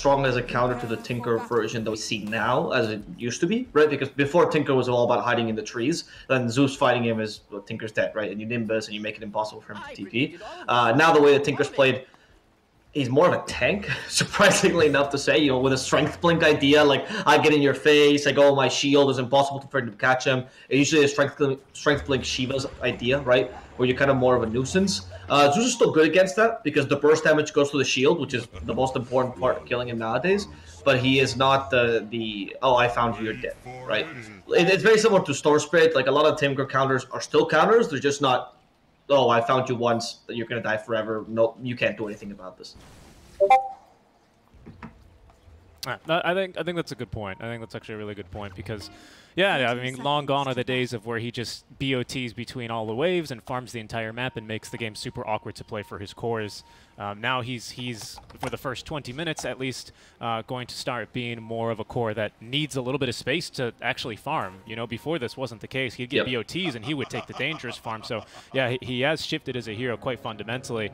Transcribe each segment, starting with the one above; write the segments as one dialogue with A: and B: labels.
A: strong as a counter to the Tinker version that we see now as it used to be, right? Because before Tinker was all about hiding in the trees, then Zeus fighting him is, well, Tinker's dead, right? And you Nimbus and you make it impossible for him to TP. Now the way that Tinker's played, he's more of a tank, surprisingly enough to say, you know, with a strength blink idea, like I get in your face, I go, my shield is impossible for him to catch him. It's usually a strength blink Shiva's idea, right? Where you're kind of more of a nuisance. Zeus is still good against that because the burst damage goes to the shield, which is the most important part of killing him nowadays. But he is not the oh, I found you, you're dead, right? It's very similar to Storm Spirit. Like a lot of Tinker counters are still counters, they're just not, oh, I found you once, you're gonna die forever. No, you can't do anything about this.
B: I think that's a good point. I think that's actually a really good point because, yeah, I mean, long gone are the days of where he just BOTs between all the waves and farms the entire map and makes the game super awkward to play for his cores. Now he's for the first 20 minutes at least going to start being more of a core that needs a little bit of space to actually farm. You know, before this wasn't the case. He'd get BOTs and he would take the dangerous farm. So yeah, he has shifted as a hero quite fundamentally.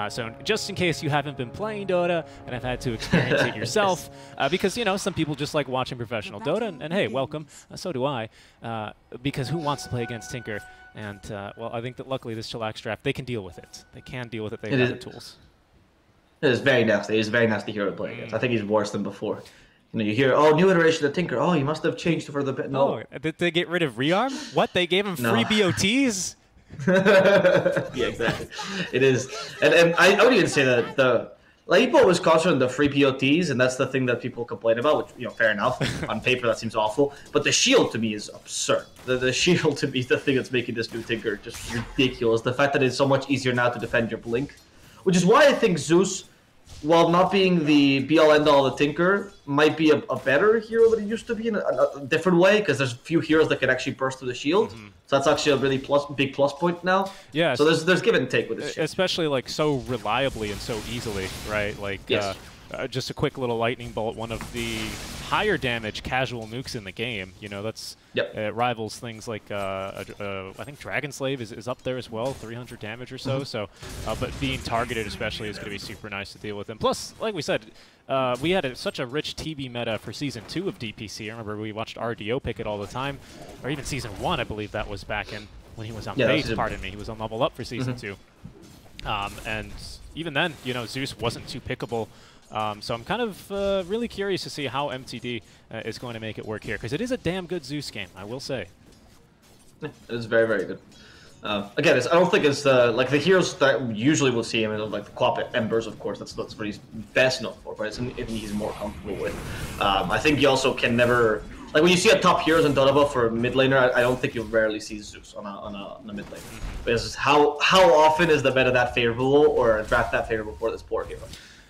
B: So just in case you haven't been playing Dota and have had to experience it yourself, because, you know, some people just like watching professional Dota, and hey, welcome. So do I. Because who wants to play against Tinker? And, well, I think that luckily this CHILLAX draft, they can deal with it. They can deal with it. They have the tools.
A: It is very nasty. It is a very nasty hero to play against. I think he's worse than before. You know, you hear, oh, new iteration of Tinker. Oh, he must have changed for the bit. No.
B: Oh, did they get rid of rearm? What? They gave him free BOTs?
A: Yeah, exactly. It is. And I would even say that people always caution the free POTs, and that's the thing that people complain about, which, you know, fair enough. On paper, that seems awful. But the shield, to me, is absurd. The shield, to me, is the thing that's making this new Tinker just ridiculous. The fact that it's so much easier now to defend your blink. Which is why I think Zeus, while not being the be-all end-all of the Tinker, might be a better hero than he used to be in a different way, because there's few heroes that can actually burst through the shield. So that's actually a really big plus point now. Yeah. So there's give and take with this shit.
B: Especially like so reliably and so easily, right? Like just a quick little lightning bolt, one of the higher damage casual nukes in the game. You know, that's rivals things like I think Dragon Slave is up there as well, 300 damage or so. So, but being targeted especially is going to be super nice to deal with. And plus, like we said, we had such a rich TB meta for Season 2 of DPC. I remember we watched RDO pick it all the time, or even Season 1, I believe that was back in when he was on base. Pardon me, he was on level up for Season 2, and even then, you know, Zeus wasn't too pickable. So I'm kind of really curious to see how MTD is going to make it work here, because it is a damn good Zeus game, I will say.
A: It is very, very good. Again, I don't think it's like the heroes that usually we'll see him in, like the Co-op Embers, of course. That's what he's best known for, but it's something he's more comfortable with. I think you also can never, like when you see a top heroes in Dota for mid laner, I don't think you'll rarely see Zeus on a mid laner. Because how often is the meta that favorable or a draft that favorable for this poor hero?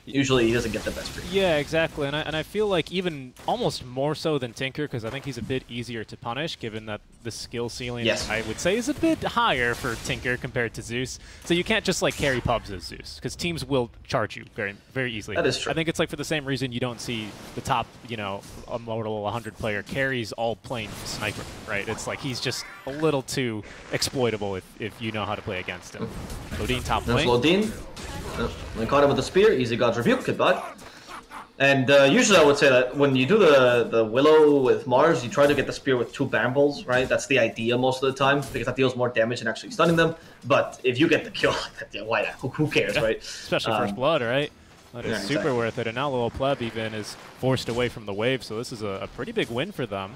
A: Usually he doesn't get the best treatment.
B: Yeah, exactly. And I feel like even almost more so than Tinker, because I think he's a bit easier to punish, given that the skill ceiling, I would say, is a bit higher for Tinker compared to Zeus. So you can't just, like, carry pubs as Zeus, because teams will charge you very, very easily.
A: That is true.
B: I think it's like for the same reason you don't see the top, you know, Immortal 100 player carries all playing Sniper, right? It's like he's just a little too exploitable if you know how to play against him. Lodin top lane.
A: Lodin. When caught him with the spear, easy God's Rebuke, goodbye. And usually I would say that when you do the Willow with Mars, you try to get the spear with 2 brambles, right? That's the idea most of the time, because that deals more damage than actually stunning them. But if you get the kill, why not? Who cares, right?
B: Especially First Blood, right? That is super worth it. And now Little Pleb even is forced away from the wave, so this is a pretty big win for them.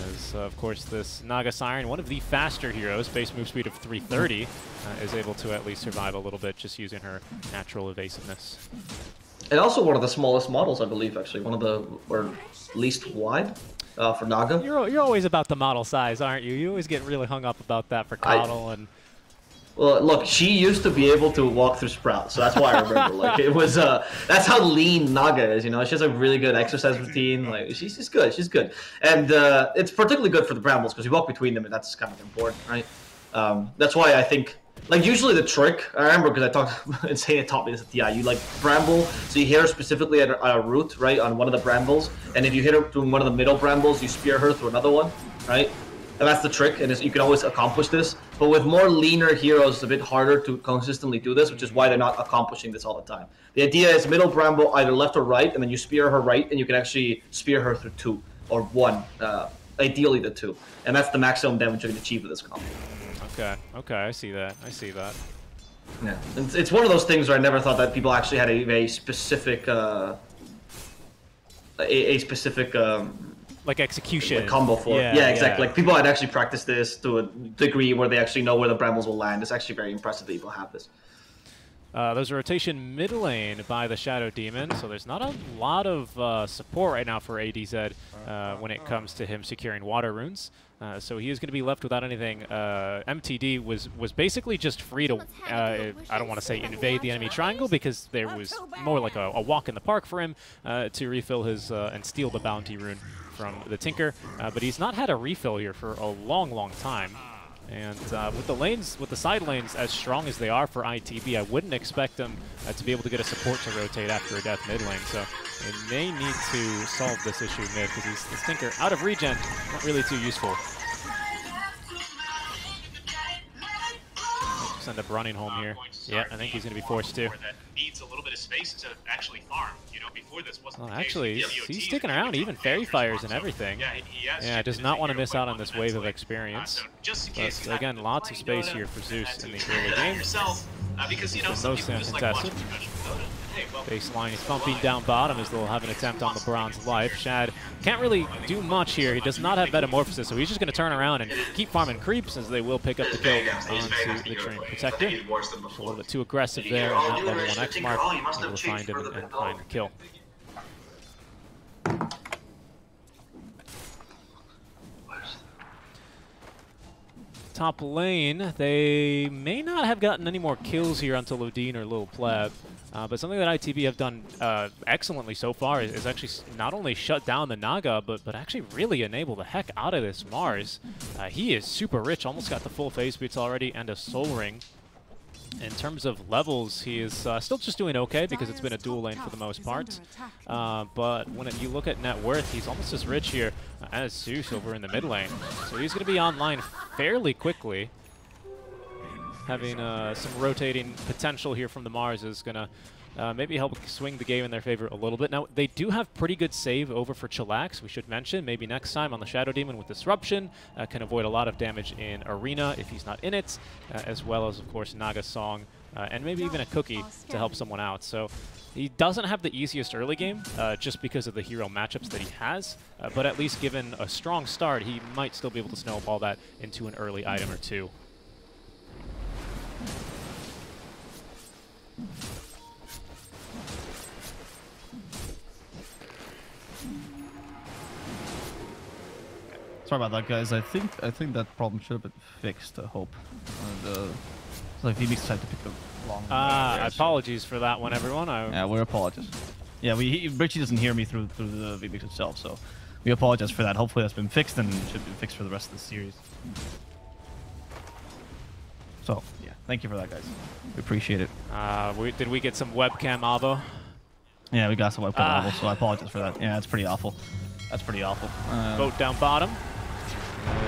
B: As, of course, this Naga Siren, one of the faster heroes, base move speed of 330, is able to at least survive a little bit just using her natural evasiveness.
A: And also one of the smallest models, I believe, actually. One of the least wide for Naga.
B: You're always about the model size, aren't you? You always get really hung up about that for Coddle and...
A: Well, look, she used to be able to walk through Sprout, so that's why I remember. Like, it was, that's how lean Naga is, you know? She has a really good exercise routine. Like, she's good, she's good. And it's particularly good for the Brambles, because you walk between them, and that's kind of important, right? That's why I think, like, usually the trick, I remember because I talked, Insane taught me this at TI, you, like, Bramble, so you hit her specifically at a root, right, on one of the Brambles, and if you hit her through one of the middle Brambles, you spear her through another one, right? And that's the trick, and you can always accomplish this. But with more leaner heroes, it's a bit harder to consistently do this, which is why they're not accomplishing this all the time. The idea is middle Bramble either left or right, and then you spear her right, and you can actually spear her through 2 or 1, ideally the 2. And that's the maximum damage you can achieve with this combo.
B: Okay, I see that.
A: Yeah, it's one of those things where I never thought that people actually had a specific,
B: like execution
A: like combo for it. Yeah, exactly. Like people had actually practiced this to a degree where they actually know where the brambles will land. It's actually very impressive that people have this.
B: There's a rotation mid lane by the Shadow Demon, so there's not a lot of support right now for ADZ when it comes to him securing water runes. So he is going to be left without anything. MTD was basically just free to, I don't want to say invade the enemy triangle, because there was more like a walk in the park for him to refill his and steal the bounty rune from the Tinker. But he's not had a refill here for a long time. And with the side lanes as strong as they are for ITB, I wouldn't expect them to be able to get a support to rotate after a death mid lane. So they may need to solve this issue mid, because this Tinker out of regen, not really too useful. Just end up running home here. Yeah, I think he's going to be forced to.
C: Needs a little bit of space to actually farm. You know, before this wasn't
B: Well,
C: the case.
B: actually, he's sticking around, even fairy fires and everything. Yeah, does not want to miss out on this wave of experience. But again, lots of space here for Zeus in the early game.
C: Because, you know,
B: Most uncontested. Baseline is bumping down bottom as they'll have an attempt on LeBron's life. Shad can't really do much here. He does not have Metamorphosis, so he's just going to turn around and keep farming creeps as they will pick up the kill onto the Train Protector. A little bit too aggressive there on that level 1 X mark. We'll find him and find the kill. Top lane, they may not have gotten any more kills here until Odin or Lil Pleb. But something that ITB have done excellently so far is actually not only shut down the Naga, but actually really enable the heck out of this Mars. He is super rich, almost got the full phase boots already and a soul ring. In terms of levels, he is still just doing okay because it's been a dual lane for the most part. But when you look at net worth, he's almost as rich here as Zeus over in the mid lane. So he's going to be online fairly quickly. Having some rotating potential here from the Mars is going to maybe help swing the game in their favor a little bit. Now, they do have pretty good save over for CHILLAX, we should mention. Maybe next time on the Shadow Demon with Disruption, can avoid a lot of damage in Arena if he's not in it, as well as, of course, Naga Song, and maybe even a Cookie to help someone out. So he doesn't have the easiest early game, just because of the hero matchups that he has, but at least given a strong start, he might still be able to snowball that into an early item or two.
D: Sorry about that, guys. I think that problem should have been fixed. I hope. And, like VMix decided to pick the wrong.
B: Apologies for that one, everyone.
D: Yeah, we apologize. Yeah, Richie doesn't hear me through the VMix itself, so we apologize for that. Hopefully that's been fixed and should be fixed for the rest of the series. So yeah, thank you for that, guys. We appreciate it.
B: Did we get some webcam avo?
D: Yeah, we got some webcam avo, so I apologize for that. Yeah, it's pretty awful. That's pretty awful.
B: Boat down bottom.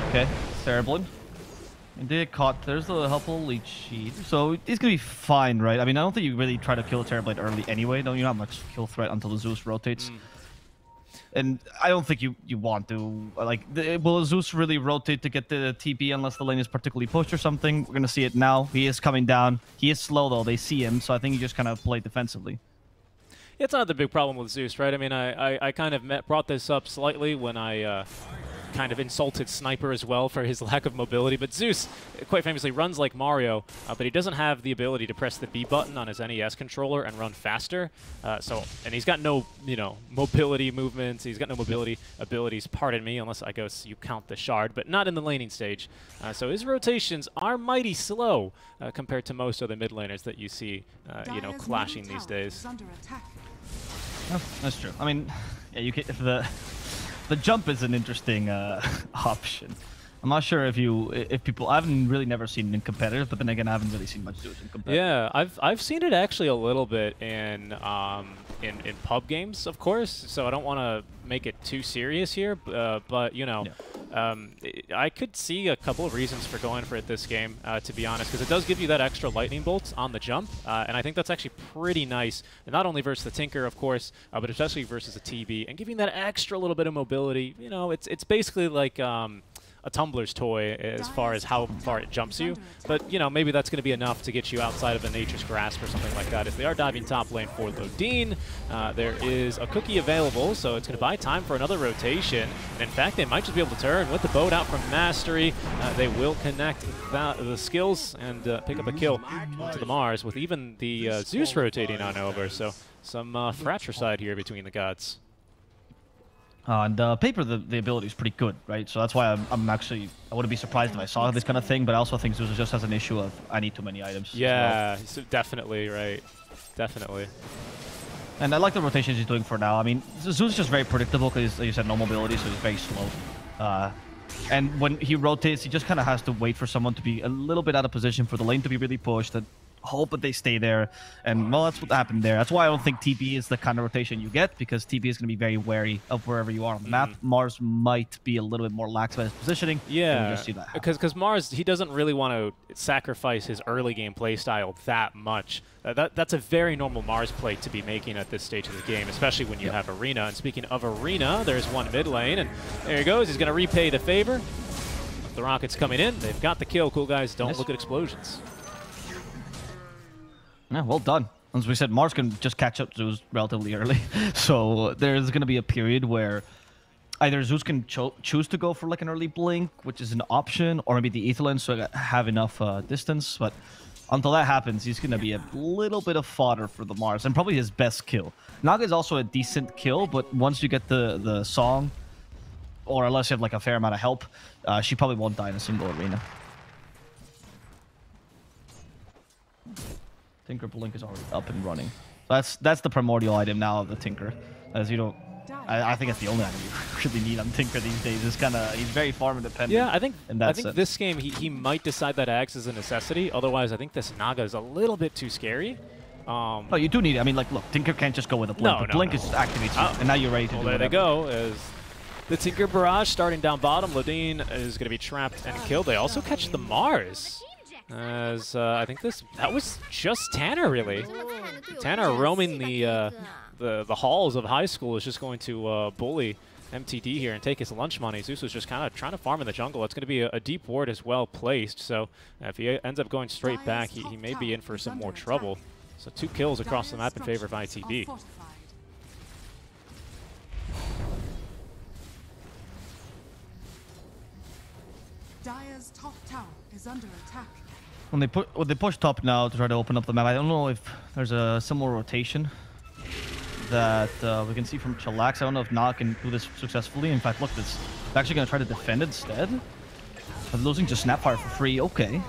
D: Okay, Cereblin. Indeed, caught. There's the helpful leech sheet. So he's gonna be fine, right? I mean, I don't think you really try to kill a Terrorblade early anyway. Don't you have much kill threat until the Zeus rotates. And I don't think you want to. Like, will Zeus really rotate to get the TP unless the lane is particularly pushed or something? We're gonna see it now. He is coming down. He is slow though. They see him, so I think you just kind of play defensively.
B: It's not the big problem with Zeus, right? I mean, I kind of brought this up slightly when I kind of insulted Sniper as well for his lack of mobility. But Zeus, quite famously, runs like Mario, but he doesn't have the ability to press the B button on his NES controller and run faster. And he's got no, mobility movements. He's got no mobility abilities, pardon me, unless I guess you count the shard, but not in the laning stage. So his rotations are mighty slow compared to most other mid laners that you see, clashing these days.
D: Oh, that's true. I mean, yeah, you can, the jump is an interesting option. I'm not sure if people. I haven't really never seen it in competitive, but then again, I haven't really seen much do it in competitive.
B: Yeah, I've seen it actually a little bit in pub games, of course. So I don't want to make it too serious here, but I could see a couple of reasons for going for it this game, to be honest, because it does give you that extra lightning bolt on the jump, and I think that's actually pretty nice, not only versus the Tinker, of course, but especially versus the TB, and giving that extra little bit of mobility. You know, it's basically like a Tumbler's toy as far as how far it jumps you, but you know, maybe that's going to be enough to get you outside of a Nature's Grasp or something like that. As they are diving top lane for Lodine, there is a cookie available, so it's going to buy time for another rotation. And in fact, they might just be able to turn with the boat out from Mastery. They will connect the skills and pick up a kill to the Mars, with even the Zeus rotating on over. So some fratricide here between the gods.
D: On paper, the ability is pretty good, right? So that's why I'm actually, I wouldn't be surprised if I saw this kind of thing, but I also think Zeus just has an issue of, I need too many items.
B: Yeah, so definitely, right. Definitely.
D: And I like the rotations he's doing for now. I mean, Zeus is just very predictable because, like you said, no mobility, so he's very slow. And when he rotates, he just kind of has to wait for someone to be a little bit out of position for the lane to be really pushed, and hope that they stay there. And, well, that's what happened there. That's why I don't think TB is the kind of rotation you get, because TB is going to be very wary of wherever you are on the map. Mars might be a little bit more lax about his positioning.
B: Yeah,
D: just see that
B: because Mars, he doesn't really want to sacrifice his early game playstyle that much. That's a very normal Mars play to be making at this stage of the game, especially when you have Arena. And speaking of Arena, there's one mid lane, and there he goes. He's going to repay the favor. The Rockets coming in. They've got the kill. Cool guys, don't look at explosions.
D: Yeah, well done. As we said, Mars can just catch up to Zeus relatively early. So there's going to be a period where either Zeus can choose to go for like an early blink, which is an option, or maybe the Aetherland, so have enough distance. But until that happens, he's going to be a little bit of fodder for the Mars, and probably his best kill. Naga is also a decent kill, but once you get the song, or unless you have like a fair amount of help, she probably won't die in a single arena. Tinker Blink is already up and running. That's the primordial item now of the Tinker. As you don't, I think it's the only item you really need on Tinker these days. It's kind of, he's very farm independent.
B: Yeah, I think this game he might decide that Axe is a necessity. Otherwise, I think this Naga is a little bit too scary.
D: Oh, you do need it. I mean, like, look, Tinker can't just go with a Blink. Blink is activates you, and now you're ready to do
B: there they go. As the Tinker Barrage starting down bottom, Lodine is going to be trapped and killed. They also catch the Mars. As I think that was just Tanner, really. Tanner roaming the halls of high school is just going to bully MTD here and take his lunch money. Zeus was just kind of trying to farm in the jungle. It's going to be a deep ward as well placed, so if he ends up going straight back, he may be in for some more trouble. So 2 kills across the map in favor of ITB.
E: Dire's top tower is under attack.
D: When they push top now to try to open up the map, I don't know if there's a similar rotation that we can see from CHILLAX. I don't know if Naga can do this successfully. In fact, look, they're actually going to try to defend instead of losing to Snapfire for free. Okay.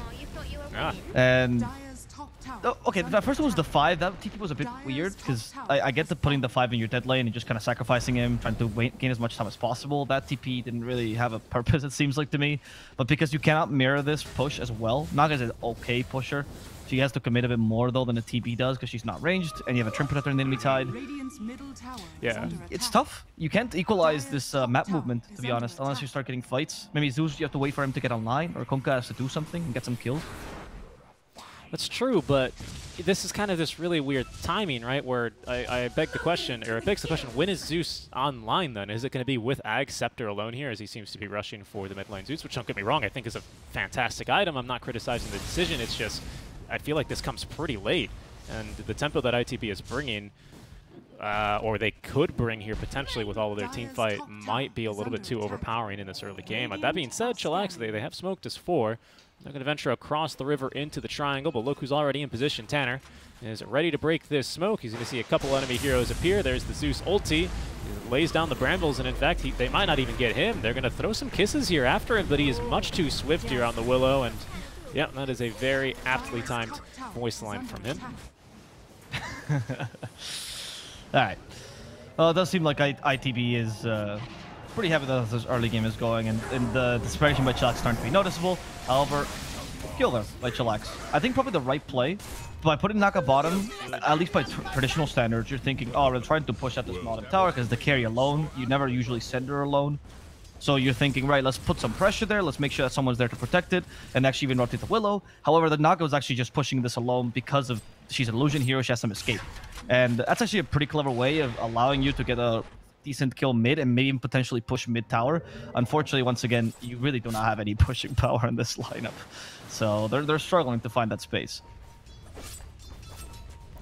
B: Yeah.
D: And okay, that first one was the 5. That TP was a bit weird, because I get the putting the 5 in your dead lane and just kind of sacrificing him, trying to gain as much time as possible. That TP didn't really have a purpose, it seems like to me. But because you cannot mirror this push as well, Naga's an okay pusher. She has to commit a bit more, though, than a TB does, because she's not ranged, and you have a Trim Protector in the enemy side.
B: Yeah.
D: It's tough. You can't equalize this map movement, to be honest, unless you start getting fights. Maybe Zeus, you have to wait for him to get online, or Kunkka has to do something and get some kills.
B: That's true, but this is kind of this really weird timing, right? Where I beg the question, or it begs the question, when is Zeus online then? Is it going to be with Ag Scepter alone here, as he seems to be rushing for the mid lane Zeus, which, don't get me wrong, I think is a fantastic item. I'm not criticizing the decision. It's just, I feel like this comes pretty late. And the tempo that ITB is bringing, or they could bring here potentially with all of their team fight, might be a little bit too overpowering in this early game. That being said, CHILLAX, they have smoked as 4. They're going to venture across the river into the triangle, but look who's already in position. Tanner is ready to break this smoke. He's going to see a couple enemy heroes appear. There's the Zeus ulti. He lays down the brambles, and in fact, they might not even get him. They're going to throw some kisses here after him, but he is much too swift here on the Willow, and yeah, that is a very aptly timed voice line from him.
D: All right. Well, it does seem like ITB is pretty happy that this early game is going, and the desperation by CHILLAX is starting to be noticeable. However, kill there by CHILLAX. I think probably the right play. By putting Naga bottom, at least by traditional standards, you're thinking, oh, we're trying to push out this bottom tower because the carry alone, you never usually send her alone. So you're thinking, right, let's put some pressure there, let's make sure that someone's there to protect it, and actually even rotate the Willow. However, the Naga was actually just pushing this alone because of she's an illusion hero, she has some escape. And that's actually a pretty clever way of allowing you to get a decent kill mid and maybe even potentially push mid tower. Unfortunately, once again, you really do not have any pushing power in this lineup. So they're struggling to find that space.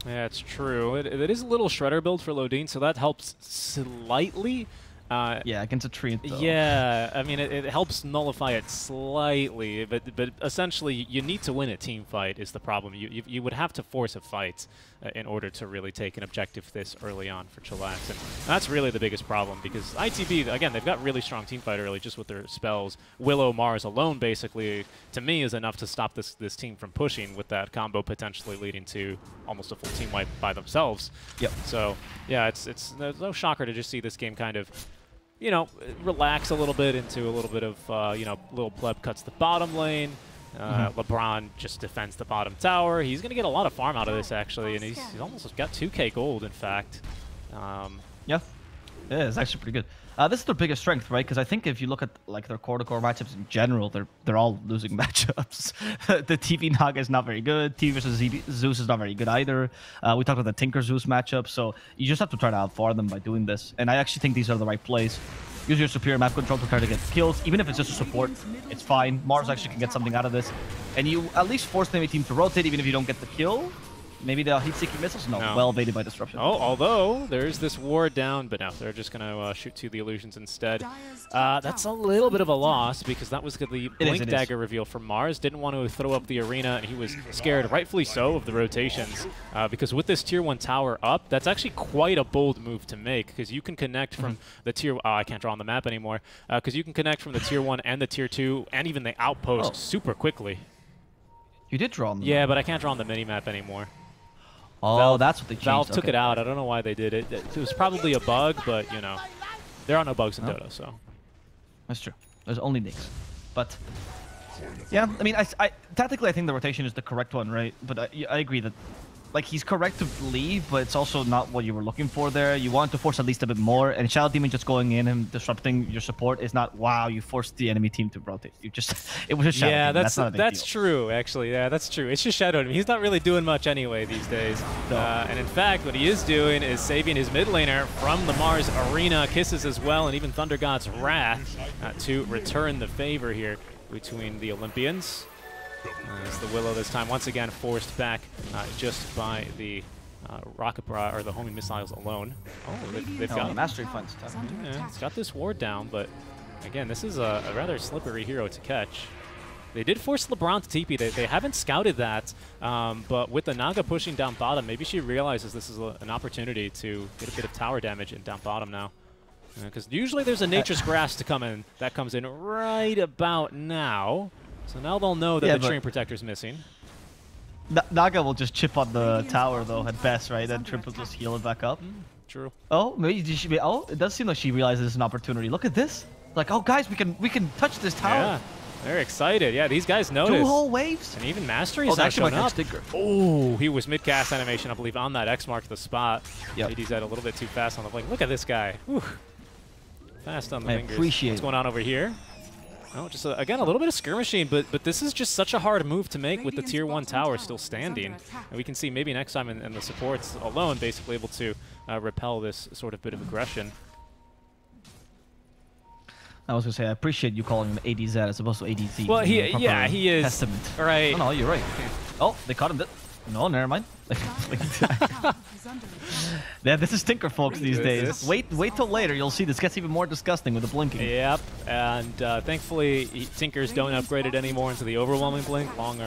B: Yeah, it's true. It is a little Shredder build for Lodine, so that helps slightly.
D: Yeah, against a tree.
B: Yeah, I mean, it helps nullify it slightly, but essentially, you need to win a team fight is the problem. You would have to force a fight in order to really take an objective this early on for CHILLAX, and that's really the biggest problem, because ITB, again, they've got really strong team fight early just with their spells. Willow, Mars alone, basically, to me, is enough to stop this team from pushing, with that combo potentially leading to almost a full team wipe by themselves.
D: Yep.
B: So, yeah, it's no shocker to just see this game kind of, you know, relax a little bit into a little bit of, you know, little pleb cuts the bottom lane. LeBron just defends the bottom tower. He's going to get a lot of farm out of this, actually, and he's almost got 2k gold, in fact.
D: Yeah, it's actually pretty good. This is their biggest strength, right? Because I think if you look at like their core-to-core matchups in general, they're all losing matchups. The TV Naga is not very good. TV versus Zeus is not very good either. We talked about the Tinker Zeus matchup, so you just have to try to outfarm them by doing this. And I actually think these are the right plays. Use your superior map control to try to get kills. Even if it's just a support, it's fine. Mars actually can get something out of this. And you at least force the enemy team to rotate, even if you don't get the kill. Maybe they'll heat-seeking missiles? No, well evaded by disruption.
B: Oh, although there's this ward down, but no, they're just going to shoot to the illusions instead. That's a little bit of a loss, because that was the Blink Dagger reveal from Mars. Didn't want to throw up the arena, and he was scared, rightfully so, of the rotations. Because with this tier 1 tower up, that's actually quite a bold move to make, because you can connect from the tier... Oh, I can't draw on the map anymore. Because you can connect from the tier 1 and the tier 2, and even the outpost super quickly.
D: You did draw on the
B: map.
D: Yeah,
B: but I can't draw on the mini-map anymore.
D: Oh,
B: Valve,
D: that's what they changed.
B: Valve took it out. I don't know why they did it. It was probably a bug, but, you know, there are no bugs in Dota, so.
D: That's true. There's only nicks. But, yeah, I mean, tactically, I think the rotation is the correct one, right? But I agree that, like, he's correct to leave, but it's also not what you were looking for there. You want to force at least a bit more, and Shadow Demon just going in and disrupting your support is not, wow, you forced the enemy team to rotate. You just, it was just Shadow Demon. That's not a big deal.
B: True, actually. Yeah, that's true. It's just Shadow Demon. He's not really doing much anyway these days. No. And in fact, what he is doing is saving his mid laner from the Mars arena, kisses as well, and even Thunder God's Wrath to return the favor here between the Olympians. As the Willow this time once again forced back just by the rocket or the homing missiles alone. Oh, they've got
D: mastery funds.
B: Yeah, it's got this ward down, but again, this is a rather slippery hero to catch. They did force LeBron to TP. They haven't scouted that, but with the Naga pushing down bottom, maybe she realizes this is an opportunity to get a bit of tower damage in down bottom now. Because usually there's a Nature's Grass to come in. That comes in right about now. So now they'll know that the Treant Protector's missing.
D: Naga will just chip on the tower, though, at best, right? Then Trip will just heal it back up.
B: True.
D: Oh, maybe she be. Oh, it does seem like she realizes it's an opportunity. Look at this. Like, oh, guys, we can touch this tower.
B: Yeah, they're excited. Yeah, these guys notice.
D: 2 whole waves.
B: And even Mastery's not showing up. Oh, he was mid-cast animation, I believe, on that X marked the spot. Yep. AD's a little bit too fast on the blink. Look at this guy. Whew. Fast on the fingers.
D: Appreciate
B: What's going on over here? Oh, just again a little bit of skirmishing, but this is just such a hard move to make with the tier 1 tower still standing. And we can see maybe next time in the supports alone basically able to repel this sort of bit of aggression.
D: I was gonna say I appreciate you calling him ADZ as opposed to ADZ.
B: Well, he is.
D: Testament.
B: Right.
D: Oh, no, you're right. Oh, they caught him. No, never mind. Yeah, this is Tinker, folks, these days. Wait till later. You'll see this gets even more disgusting with the blinking.
B: Yep, and thankfully, Tinkers don't upgrade it anymore into the overwhelming blink. Long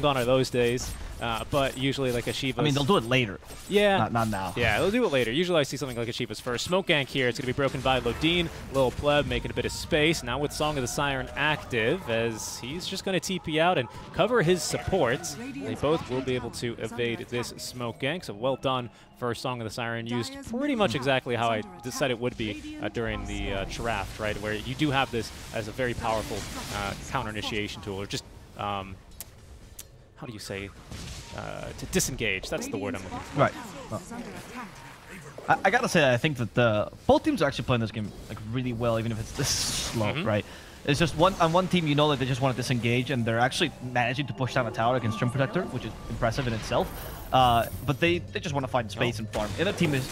B: gone are those days. But usually, like a Shiva's...
D: I mean, they'll do it later.
B: Yeah.
D: Not now.
B: Yeah, they'll do it later. Usually I see something like a Shiva's first. Smoke gank here. It's going to be broken by Lodine. Little Pleb making a bit of space. Now with Song of the Siren active, as he's just going to TP out and cover his supports. They both will be able to evade this smoke gank. So well done for Song of the Siren. Used pretty much exactly how I said it would be during the draft, right? Where you do have this as a very powerful counter initiation tool, or just... how do you say, to disengage? That's the word I'm looking for.
D: Right. I gotta say, I think that both teams are actually playing this game like really well, even if it's this slow, right? It's just on one team, you know that they just want to disengage, and they're actually managing to push down a tower against Trim Protector, which is impressive in itself. But they just want to find space and farm. The other team is...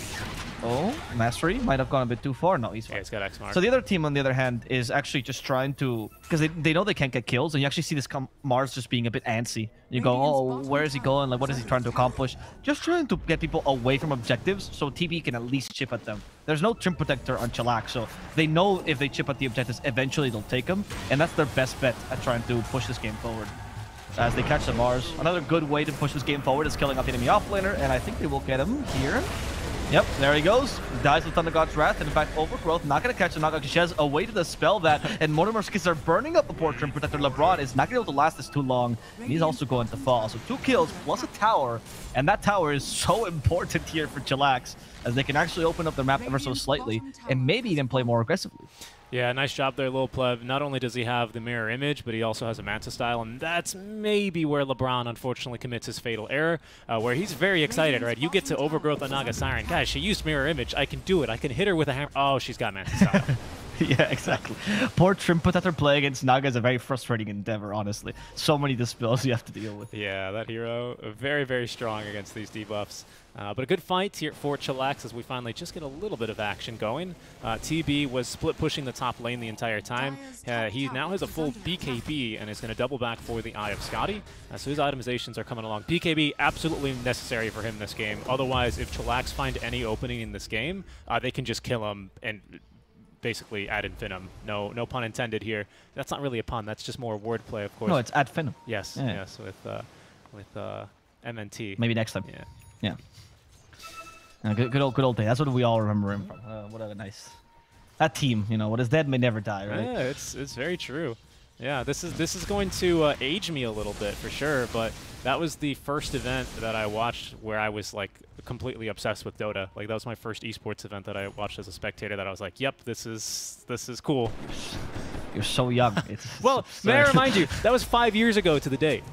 D: Oh, Mastery might have gone a bit too far. No, he's fine.
B: Yeah, he's got X mark.
D: So the other team, on the other hand, is actually just trying to... Because they know they can't get kills, and you actually see this Mars just being a bit antsy. You go, oh, where is he going? Like, what is he trying to accomplish? Just trying to get people away from objectives so TB can at least chip at them. There's no Trim Protector on CHILLAX, so they know if they chip at the objectives, eventually they'll take them. And that's their best bet at trying to push this game forward. As they catch the Mars. Another good way to push this game forward is killing off the enemy offlaner, and I think they will get him here. Yep, there he goes. Dies with Thunder God's Wrath, and in fact, Overgrowth not going to catch the knockout. She has a way to dispel that, and Mortimer's Kiss are burning up the poor Trim Protector. LeBron is not going to be able to last this too long, and he's also going to fall. So 2 kills plus a tower, and that tower is so important here for CHILLAX, as they can actually open up their map ever so slightly, and maybe even play more aggressively.
B: Yeah, nice job there, Lil Pleb. Not only does he have the mirror image, but he also has a Manta style, and that's maybe where LeBron unfortunately commits his fatal error, where he's very excited, right? You get to Overgrowth on Naga Siren. Guys, she used mirror image. I can do it. I can hit her with a hammer. Oh, she's got Manta style.
D: Yeah, exactly. Poor Trim Protector play against Naga is a very frustrating endeavor, honestly. So many dispels you have to deal with.
B: Yeah, that hero, very, very strong against these debuffs. But a good fight here for CHILLAX as we finally just get a little bit of action going. TB was split pushing the top lane the entire time. He now has a full BKB and is going to double back for the Eye of Scotty. So his itemizations are coming along. BKB absolutely necessary for him this game. Otherwise, if CHILLAX find any opening in this game, they can just kill him and basically ad infinitum. No pun intended here. That's not really a pun. That's just more wordplay, of course.
D: No, it's ad infinitum.
B: Yes,
D: yeah.
B: Yes, with MNT.
D: Maybe next time.
B: Yeah.
D: Good old day. That's what we all remember him from. What a nice... That team, you know, what is dead may never die, right?
B: Yeah, it's very true. Yeah, this is going to age me a little bit for sure, but that was the first event that I watched where I was like completely obsessed with Dota. Like that was my first esports event that I watched as a spectator. That I was like, "Yep, this is cool."
D: You're so young. It's
B: well, may I remind you, that was 5 years ago to the date.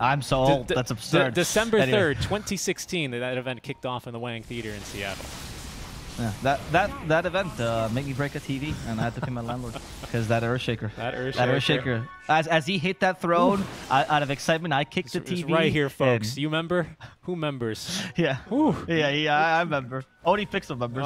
D: I'm so old. That's absurd.
B: December 3rd, 2016, that event kicked off in the Wang Theater in Seattle.
D: Yeah, that event made me break a TV, and I had to pay my landlord because that Earthshaker. That Earthshaker. As he hit that throne, out of excitement, I kicked the TV.
B: It's right here, folks. You remember? Who members?
D: Yeah.
B: Ooh.
D: Yeah, I remember. Only Pixel members.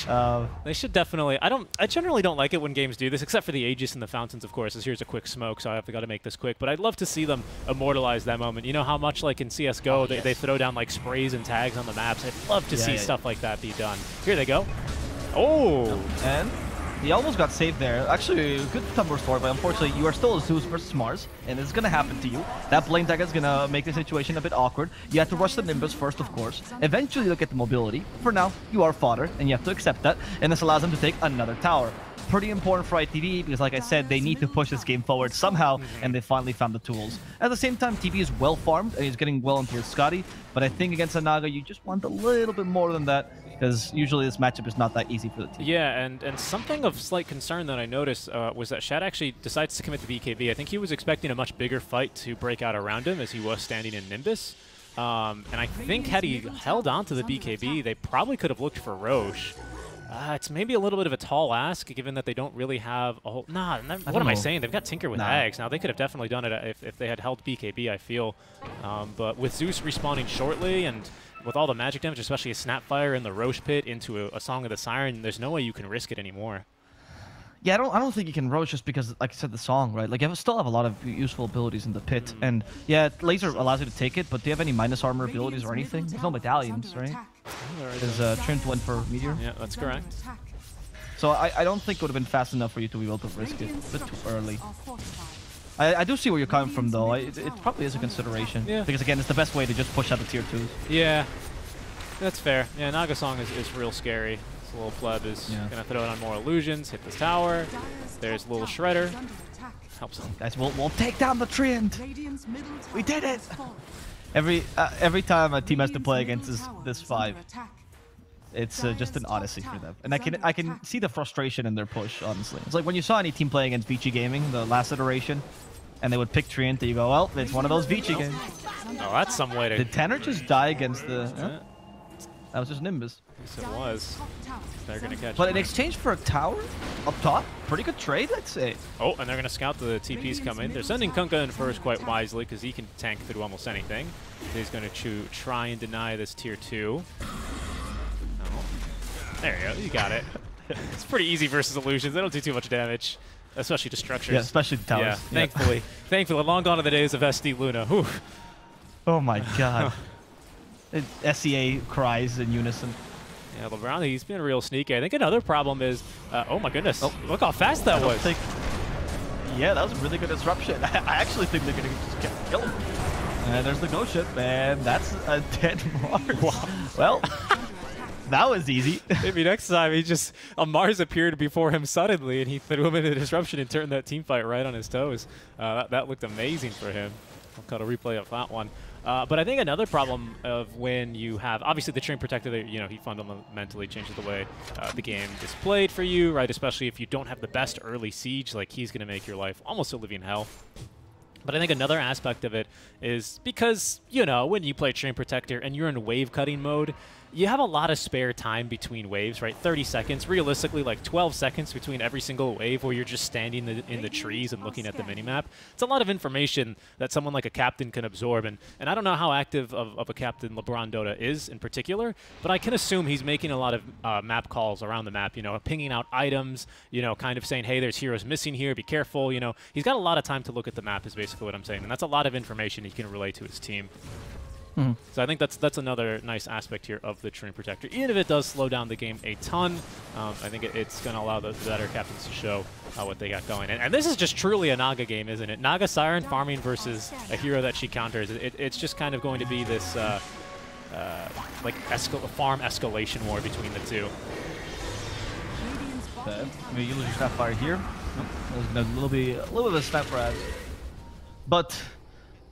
B: Oh, they should definitely. I generally don't like it when games do this, except for the Aegis and the Fountains, of course. As here's a quick smoke, so I've got to make this quick. But I'd love to see them immortalize that moment. You know how much, like in CS:GO, they throw down like sprays and tags on the maps. I'd love to see stuff like that be done. Here they go. Oh,
D: and he almost got saved there. Actually, good tumble story, but unfortunately, you are still a Zeus versus Mars, and it's going to happen to you. That blame tag is going to make the situation a bit awkward. You have to rush the Nimbus first, of course. Eventually, you'll get the mobility. For now, you are fodder, and you have to accept that, and this allows them to take another tower. Pretty important for ITV because, like I said, they need to push this game forward somehow, and they finally found the tools. At the same time, TV is well farmed, and he's getting well into his Scotty, but I think against a Naga, you just want a little bit more than that, because usually this matchup is not that easy for the team.
B: Yeah, and something of slight concern that I noticed was that Shad actually decides to commit the BKB. I think he was expecting a much bigger fight to break out around him as he was standing in Nimbus. And I think had he held on to the BKB, they probably could have looked for Roche. It's maybe a little bit of a tall ask, given that they don't really have a whole... what am I saying? They've got Tinker with Ags. Now, they could have definitely done it if they had held BKB, I feel. But with Zeus respawning shortly and with all the magic damage, especially a Snapfire in the Roche pit into a Song of the Siren, there's no way you can risk it anymore.
D: Yeah, I don't think you can Roche just because, like I said, the song, right? Like, you still have a lot of useful abilities in the pit. And, yeah, Laser allows you to take it, but do you have any minus armor abilities or anything? There's no medallions, right? There's Trimmed one for Meteor.
B: Yeah, that's correct.
D: So I don't think it would have been fast enough for you to be able to risk it. A bit too early. I do see where you're coming from, though. It probably is a consideration. Yeah. Because, again, it's the best way to just push out the tier 2s.
B: Yeah, that's fair. Yeah, Naga Song is real scary. This little pleb is going to throw it on more illusions, hit this tower. There's little Shredder. Helps him.
D: Guys, we'll take down the trend. We did it! Every time a team has to play against this 5, it's just an odyssey for them. And I can see the frustration in their push, honestly. It's like when you saw any team play against Vici Gaming, the last iteration, and they would pick Treant, you go, well, it's one of those Vici games.
B: Oh, that's some way to...
D: Did Tanner just die against the... That was just Nimbus.
B: Yes, it was. They're going to catch
D: But
B: him.
D: in exchange for a tower up top, pretty good trade, I'd say.
B: Oh, and they're going to scout the TPs come in. They're sending Kunkka in first quite wisely because he can tank through almost anything. He's going to try and deny this tier 2. Oh. There you go. You got it. It's pretty easy versus illusions. They don't do too much damage, especially to structures.
D: Yeah, especially the towers.
B: Yeah, thankfully, long gone are the days of SD Luna. Whew.
D: Oh my god. SEA cries in unison.
B: Yeah, LeBron, he's been real sneaky. I think another problem is, oh my goodness, look how fast that was.
D: Yeah, that was a really good disruption. I actually think they're going to just kill him. And there's the ghost ship, and that's a dead Mars.
B: Wow.
D: Well, that was easy.
B: Maybe next time a Mars appeared before him suddenly, and he threw him into the disruption and turned that team fight right on his toes. That looked amazing for him. I'll cut a replay of that one. But I think another problem of when you have, obviously the Train Protector, he fundamentally changes the way the game is played for you, right? Especially if you don't have the best early siege, like he's going to make your life almost a living hell. But I think another aspect of it is because, when you play Train Protector and you're in wave cutting mode, you have a lot of spare time between waves, right? 30 seconds, realistically like 12 seconds between every single wave where you're just standing in the trees and looking at the minimap. It's a lot of information that someone like a captain can absorb, and I don't know how active of a captain LeBron Dota is in particular, but I can assume he's making a lot of map calls around the map, pinging out items, kind of saying, hey, there's heroes missing here, be careful, He's got a lot of time to look at the map is basically what I'm saying, and that's a lot of information he can relay to his team. So I think that's another nice aspect here of the Train Protector. Even if it does slow down the game a ton, I think it's going to allow the better captains to show what they got going. And this is just truly a Naga game, isn't it? Naga Siren farming versus a hero that she counters. It's just kind of going to be this farm escalation war between the two.
D: You lose your Snapfire here. Nope. There's a little bit of a snap grab. But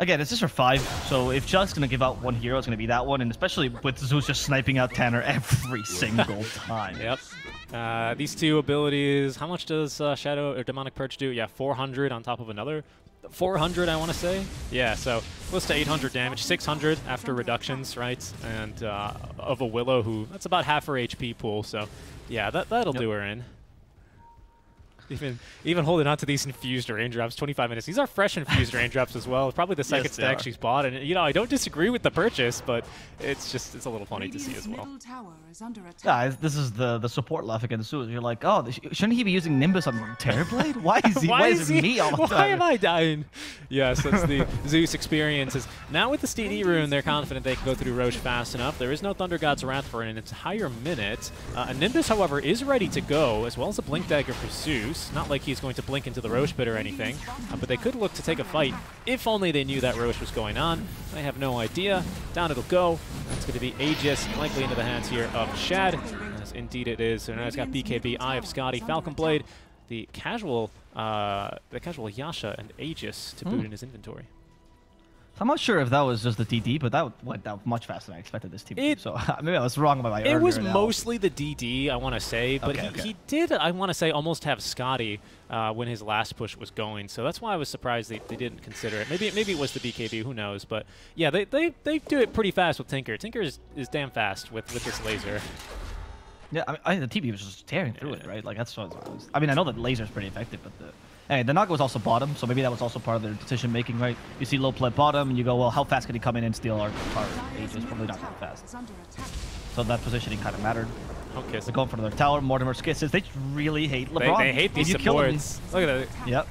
D: again, it's just for 5, so if Chuck's going to give out one hero, it's going to be that one, and especially with Zeus just sniping out Tanner every single time.
B: Yep. These two abilities, how much does Shadow or Demonic Purge do? Yeah, 400 on top of another. 400, I want to say. Yeah, so close to 800 damage, 600 after reductions, right? And of a Willow who, that's about half her HP pool, so yeah, that'll do her in. Even holding on to these infused raindrops, 25 minutes. These are fresh infused raindrops as well. Probably the second stack she's bought, and I don't disagree with the purchase, but it's a little funny to see as well.
D: Yeah, this is the support left against Zeus. You're like, oh, shouldn't he be using Nimbus on Terrorblade? Why is it me all the time?
B: Why am I dying? Yes, that's the Zeus experiences. Now with the STD rune, they're confident they can go through Roche fast enough. There is no Thunder God's Wrath for an entire minute. A Nimbus, however, is ready to go, as well as a Blink Dagger for Zeus. Not like he's going to blink into the Roche pit or anything, but they could look to take a fight if only they knew that Roche was going on. I have no idea. Down it'll go. That's going to be Aegis, likely into the hands here of Shad, as indeed it is. So now he's got BKB, Eye of Scotty, Falcon Blade, the casual Yasha, and Aegis to boot in his inventory.
D: I'm not sure if that was just the DD, but that went down much faster than I expected this team to do. So maybe I was wrong about my earlier
B: It was
D: analysis.
B: Mostly the DD, I want to say, but he did, I want to say, almost have Scotty when his last push was going. So that's why I was surprised they didn't consider it. Maybe it was the BKB, who knows? But yeah, they do it pretty fast with Tinker. Tinker is damn fast with this laser.
D: Yeah, I mean the TB was just tearing through it, right? Like that's what it was. I mean, I know that laser is pretty effective, but the Naga was also bottom, so maybe that was also part of their decision making, right? You see low play bottom, and you go, well, how fast can he come in and steal our Aegis? Probably not that fast. So that positioning kind of mattered.
B: Okay,
D: so going for their tower, Mortimer's kisses. They really hate LeBron.
B: They hate these supports. Look at that.
D: Yep.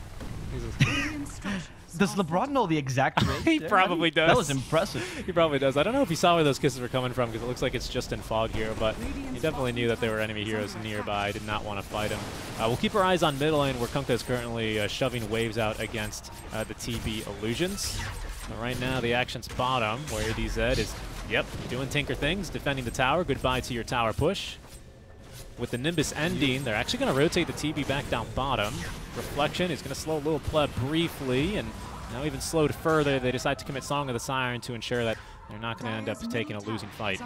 D: Does LeBron know the exact range?
B: He probably does.
D: That was impressive.
B: He probably does. I don't know if he saw where those kisses were coming from because it looks like it's just in fog here, but he definitely knew that there were enemy heroes nearby. Did not want to fight him. We'll keep our eyes on mid lane where Kunkka is currently shoving waves out against the TB Illusions. Right now the action's bottom where ADZ is, doing Tinker things, defending the tower. Goodbye to your tower push. With the Nimbus ending, they're actually going to rotate the TB back down bottom. Reflection is going to slow Lil Pleb briefly, and now even slowed further, they decide to commit Song of the Siren to ensure that they're not going to end up taking a losing fight.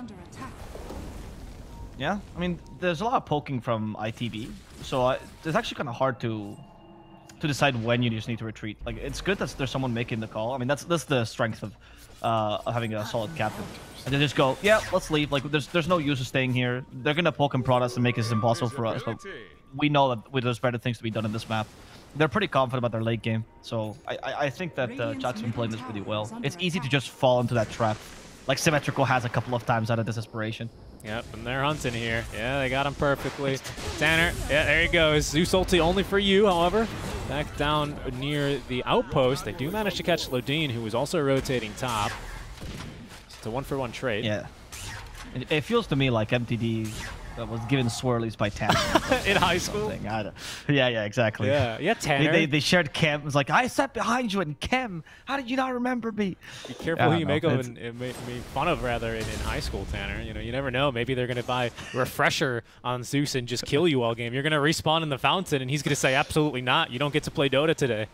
D: Yeah, I mean, there's a lot of poking from ITB, so it's actually kind of hard to to decide when you just need to retreat. Like, it's good that there's someone making the call. I mean, that's the strength of having a solid captain. And they just go, yeah, let's leave. Like, there's no use of staying here. They're gonna poke and prod us and make this impossible for us. But we know that there's better things to be done in this map. They're pretty confident about their late game. So I think that CHILLAX been playing this pretty well. It's easy to just fall into that trap, like Symmetrical has a couple of times out of desperation.
B: Yep, and they're hunting here. Yeah, they got him perfectly. Tanner, yeah, there he goes. Zeus ulti only for you, however. Back down near the outpost. They do manage to catch Lodine, who was also rotating top. It's a 1-for-1 trade.
D: Yeah. It feels to me like MTD was given swirlies by Tanner.
B: In high school?
D: Yeah, exactly.
B: Yeah, Tanner.
D: They shared Chem. It was like, I sat behind you in Chem. How did you not remember me?
B: Be careful who you make fun of, rather, in high school, Tanner. You know, you never know. Maybe they're going to buy Refresher on Zeus and just kill you all game. You're going to respawn in the fountain, and he's going to say, absolutely not. You don't get to play Dota today.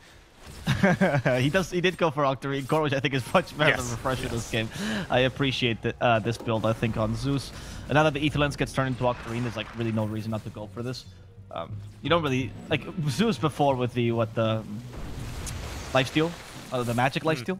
D: He did go for Octarine Core, which I think is much better than Refresher this game. I appreciate this build, I think, on Zeus. And now that the Ether Lens gets turned into Octarine, there's like really no reason not to go for this. You don't really like Zeus before with the lifesteal, the magic lifesteal.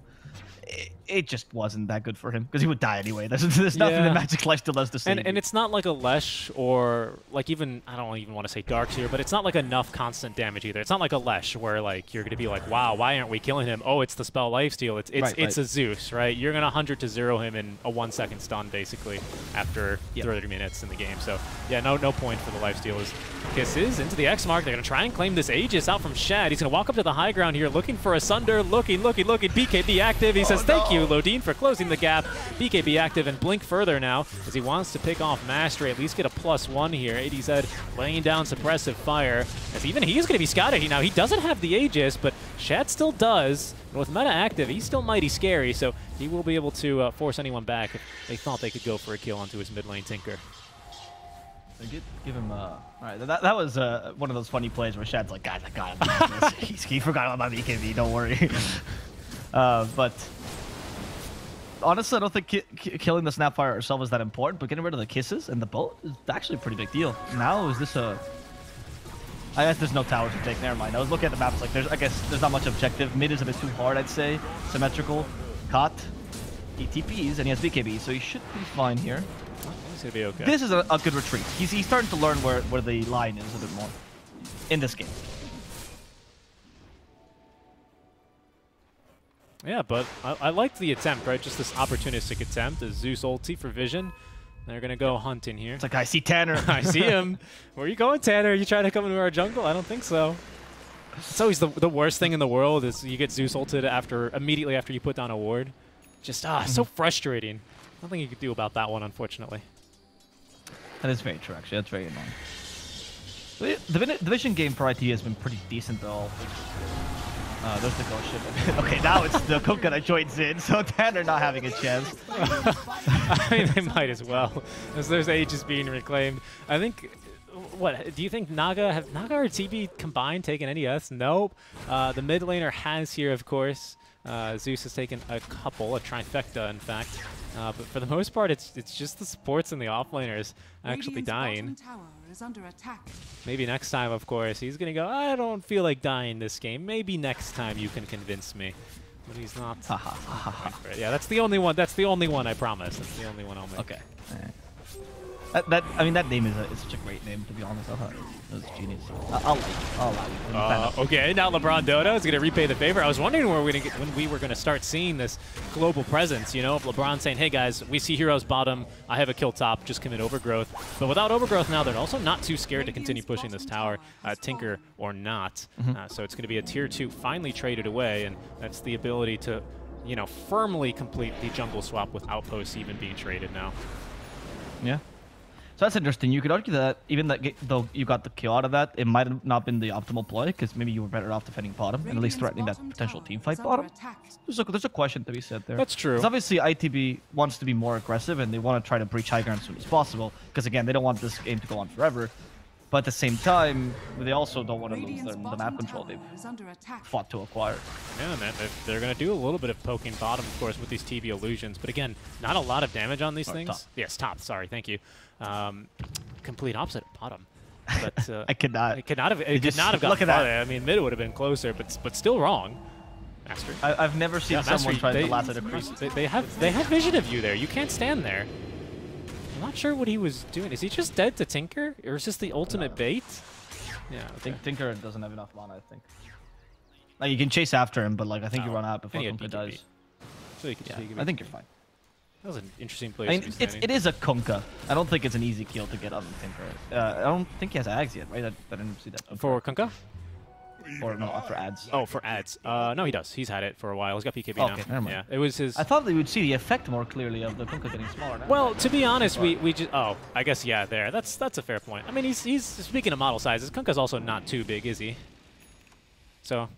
D: It just wasn't that good for him because he would die anyway. There's nothing the magic lifesteal does to save
B: and it's not like a Lesh or like even I don't even want to say Darks here, but it's not like enough constant damage either. It's not like a Lesh where like you're gonna be like, wow, why aren't we killing him? Oh, it's the spell lifesteal. It's a Zeus, right? You're gonna 100-0 him in a 1-second stun basically after 30 minutes in the game. So yeah, no point for the lifesteal. As Kisses into the X mark. They're gonna try and claim this Aegis out from Shad. He's gonna walk up to the high ground here, looking for a Sunder. Looking. BKB active. He says, thank you, Lodine, for closing the gap. BKB active and blink further now as he wants to pick off Mastery, at least get a +1 here. ADZ laying down suppressive fire as even he's going to be scouted now. He doesn't have the Aegis, but Shad still does. And with meta active, he's still mighty scary, so he will be able to force anyone back if they thought they could go for a kill onto his mid lane Tinker.
D: Give him alright, that was one of those funny plays where Shad's like, guys, I got him. He forgot about my BKB, don't worry. But honestly, I don't think killing the Snapfire herself is that important, but getting rid of the Kisses and the bolt is actually a pretty big deal. Now, is this a... I guess there's no towers to take. Never mind. I was looking at the maps like I guess there's not much objective. Mid is a bit too hard, I'd say. Symmetrical. Caught. He TPs and he has BKB, so he should be fine here.
B: He's gonna be okay.
D: This is a good retreat. He's starting to learn where the line is a bit more in this game.
B: Yeah, but I liked the attempt, right? Just this opportunistic attempt. A Zeus ulti for vision. They're going to go hunting here.
D: It's like, I see Tanner.
B: I see him. Where are you going, Tanner? Are you trying to come into our jungle? I don't think so. It's always the worst thing in the world is you get Zeus ulted immediately after you put down a ward. Just, so frustrating. Nothing you could do about that one, unfortunately.
D: That is very true, actually. That's very annoying. The Vision game for IT has been pretty decent, though. There's the ghost ship. Okay, now it's the Coconut joins in, so Tanner not having a chance.
B: I mean, they might as well, as there's Aegis being reclaimed. I think, what, do you think Naga or TB combined taken NES? Nope. The mid laner has here, of course. Zeus has taken a trifecta, in fact. But for the most part, it's just the supports and the offlaners actually dying. Maybe next time, of course, he's gonna go, I don't feel like dying this game. Maybe next time you can convince me. But he's not. Yeah, that's the only one. That's the only one, I promise. That's the only one I'll make.
D: Okay. I mean, that name is such a great name, to be honest. I thought it was genius. I'll allow you.
B: Okay, now LeBron Dota is going to repay the favor. I was wondering when we were going to start seeing this global presence, you know, of LeBron saying, hey guys, we see heroes bottom, I have a kill top, just commit Overgrowth. But without Overgrowth now, they're also not too scared to continue pushing this tower, Tinker or not. So it's going to be a tier 2 finally traded away, and that's the ability to, you know, firmly complete the jungle swap with outposts even being traded now.
D: Yeah. So that's interesting. You could argue that even though you got the kill out of that, it might have not been the optimal play because maybe you were better off defending bottom and at least threatening that potential team fight bottom. There's a question to be said there.
B: That's true.
D: Because obviously ITB wants to be more aggressive and they want to try to breach high ground as soon as possible because again, they don't want this game to go on forever. But at the same time, they also don't want to lose the map control they've fought to acquire.
B: Yeah, man, they're going to do a little bit of poking bottom, of course, with these TV illusions. But again, not a lot of damage on these things.
D: Top.
B: Yes, top. Sorry, thank you. Complete opposite bottom. But
D: I could not.
B: It could not have gone
D: look at
B: farther.
D: that.
B: I mean, mid would have been closer, but still wrong. Master.
D: I've never seen someone
B: Mastery,
D: try to last at a crease.
B: They have vision of you there. You can't stand there. I'm not sure what he was doing. Is he just dead to Tinker, or is this the ultimate bait? Yeah,
D: I think Tinker doesn't have enough mana. I think. Like you can chase after him, but like I think you run out before Kunkka does.
B: So you can
D: I think you're fine.
B: That was an interesting place.
D: I mean, it is a Kunkka. I don't think it's an easy kill to get on Tinker. I don't think he has Ags yet, right? I didn't see that.
B: For Kunkka?
D: Or no, for ads.
B: Oh, for ads. No, he does. He's had it for a while. He's got PKB now.
D: Okay, never mind.
B: Yeah, it was his.
D: I thought they would see the effect more clearly of the Kunkka getting smaller now.
B: Well, to be honest, we just. Oh, I guess yeah. There. That's a fair point. I mean, he's speaking of model sizes. Kunkka's also not too big, is he? So.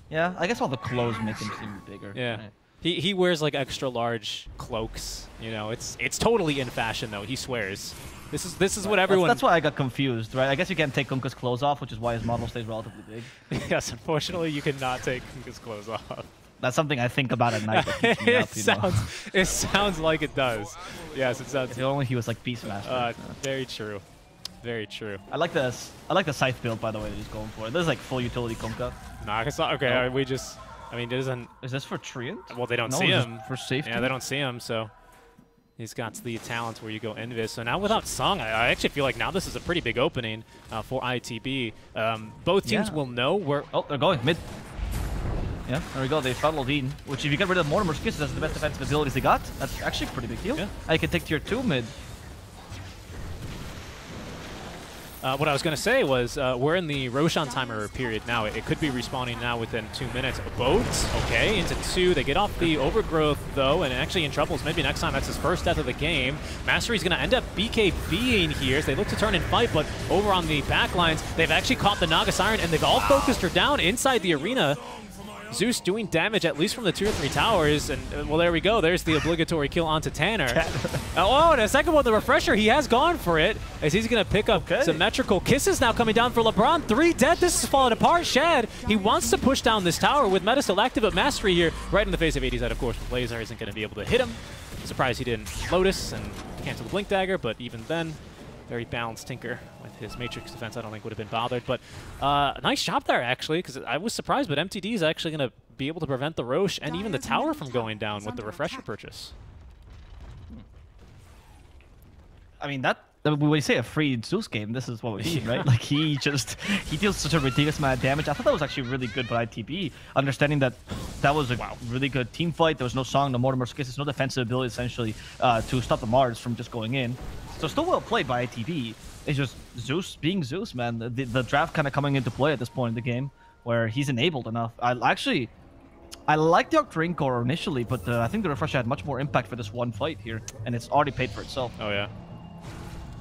D: Yeah, I guess all the clothes make him seem bigger.
B: Yeah.
D: Right.
B: He wears like extra large cloaks. You know, it's totally in fashion though. He swears. This is what everyone.
D: That's why I got confused, right? I guess you can't take Kunkka's clothes off, which is why his model stays relatively big.
B: Yes, unfortunately, you cannot take Kunkka's clothes off.
D: That's something I think about at night. That keeps me up,
B: It sounds like it does. Yes, it sounds.
D: If only he was like Beastmaster.
B: Very true. Very true.
D: I like the scythe build, by the way, that he's going for. This is like full utility Kunkka.
B: Nah, it's not okay. We just. I mean, it isn't.
D: Is this for Treant?
B: Well, they don't
D: no,
B: see him
D: for safety.
B: Yeah, they don't see him, so he's got the talent where you go Invis. So now without Sung, I actually feel like now this is a pretty big opening for ITB. Both teams will know where.
D: Oh, they're going mid. Yeah, there we go. They funneled in, which if you get rid of Mortimer's Kisses, that's the best defensive abilities they got. That's actually a pretty big deal.
B: Yeah.
D: I can take tier 2 mid.
B: What I was going to say was we're in the Roshan timer period now. It could be respawning now within 2 minutes. Boats, okay, into 2. They get off the overgrowth, though, and actually in troubles. Maybe next time that's his first death of the game. Mastery's going to end up BKBing here as they look to turn and fight, but over on the backlines, they've actually caught the Naga Siren, and they've all focused her down inside the arena. Zeus doing damage at least from the tier 3 towers, and well, there we go. There's the obligatory kill onto Tanner. Oh, and a second one, the refresher, he has gone for it as he's going to pick up symmetrical kisses now coming down for LeBron. 3 dead. This is falling apart. Shad, he wants to push down this tower with Meta still active, but Mastery here right in the face of 80s. That, of course, with Laser isn't going to be able to hit him. Surprised he didn't Lotus and cancel the Blink Dagger, but even then, very balanced Tinker with his Matrix defense. I don't think would have been bothered, but nice job there actually, because I was surprised, but MTD is actually going to be able to prevent the Roche and even the tower from going down with the refresher purchase.
D: I mean, when we say a free Zeus game, this is what we mean, right? Like he deals such a ridiculous amount of damage. I thought that was actually really good by ITB, understanding that was a really good team fight. There was no Song, no Mortimer's Kisses, no defensive ability essentially to stop the Mars from just going in. So still well played by ITB. It's just Zeus being Zeus, man. The draft kind of coming into play at this point in the game where he's enabled enough. I like the Octarine Core initially, but I think the refresher had much more impact for this one fight here, and it's already paid for itself.
B: Oh yeah.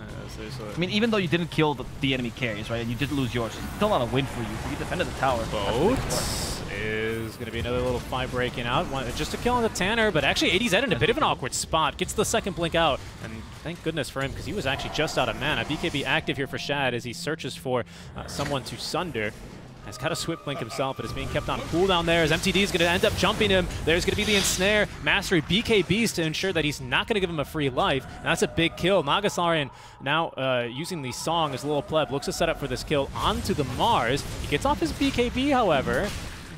D: I mean, even though you didn't kill the enemy carries, right, and you did lose yours, it's still not a win for you. You defended the tower.
B: Boats is going to be another little fight breaking out. Just a kill on the Tanner, but actually 80's in a bit of an awkward spot. Gets the second blink out, and thank goodness for him, because he was actually just out of mana. BKB active here for Shad as he searches for someone to sunder. Has got a Swift Blink himself, but is being kept on cooldown there as MTD is going to end up jumping him. There's going to be the Ensnare. Mastery BKBs to ensure that he's not going to give him a free life. And that's a big kill. Nagasarian now using the Song as a little pleb. Looks to set up for this kill onto the Mars. He gets off his BKB, however.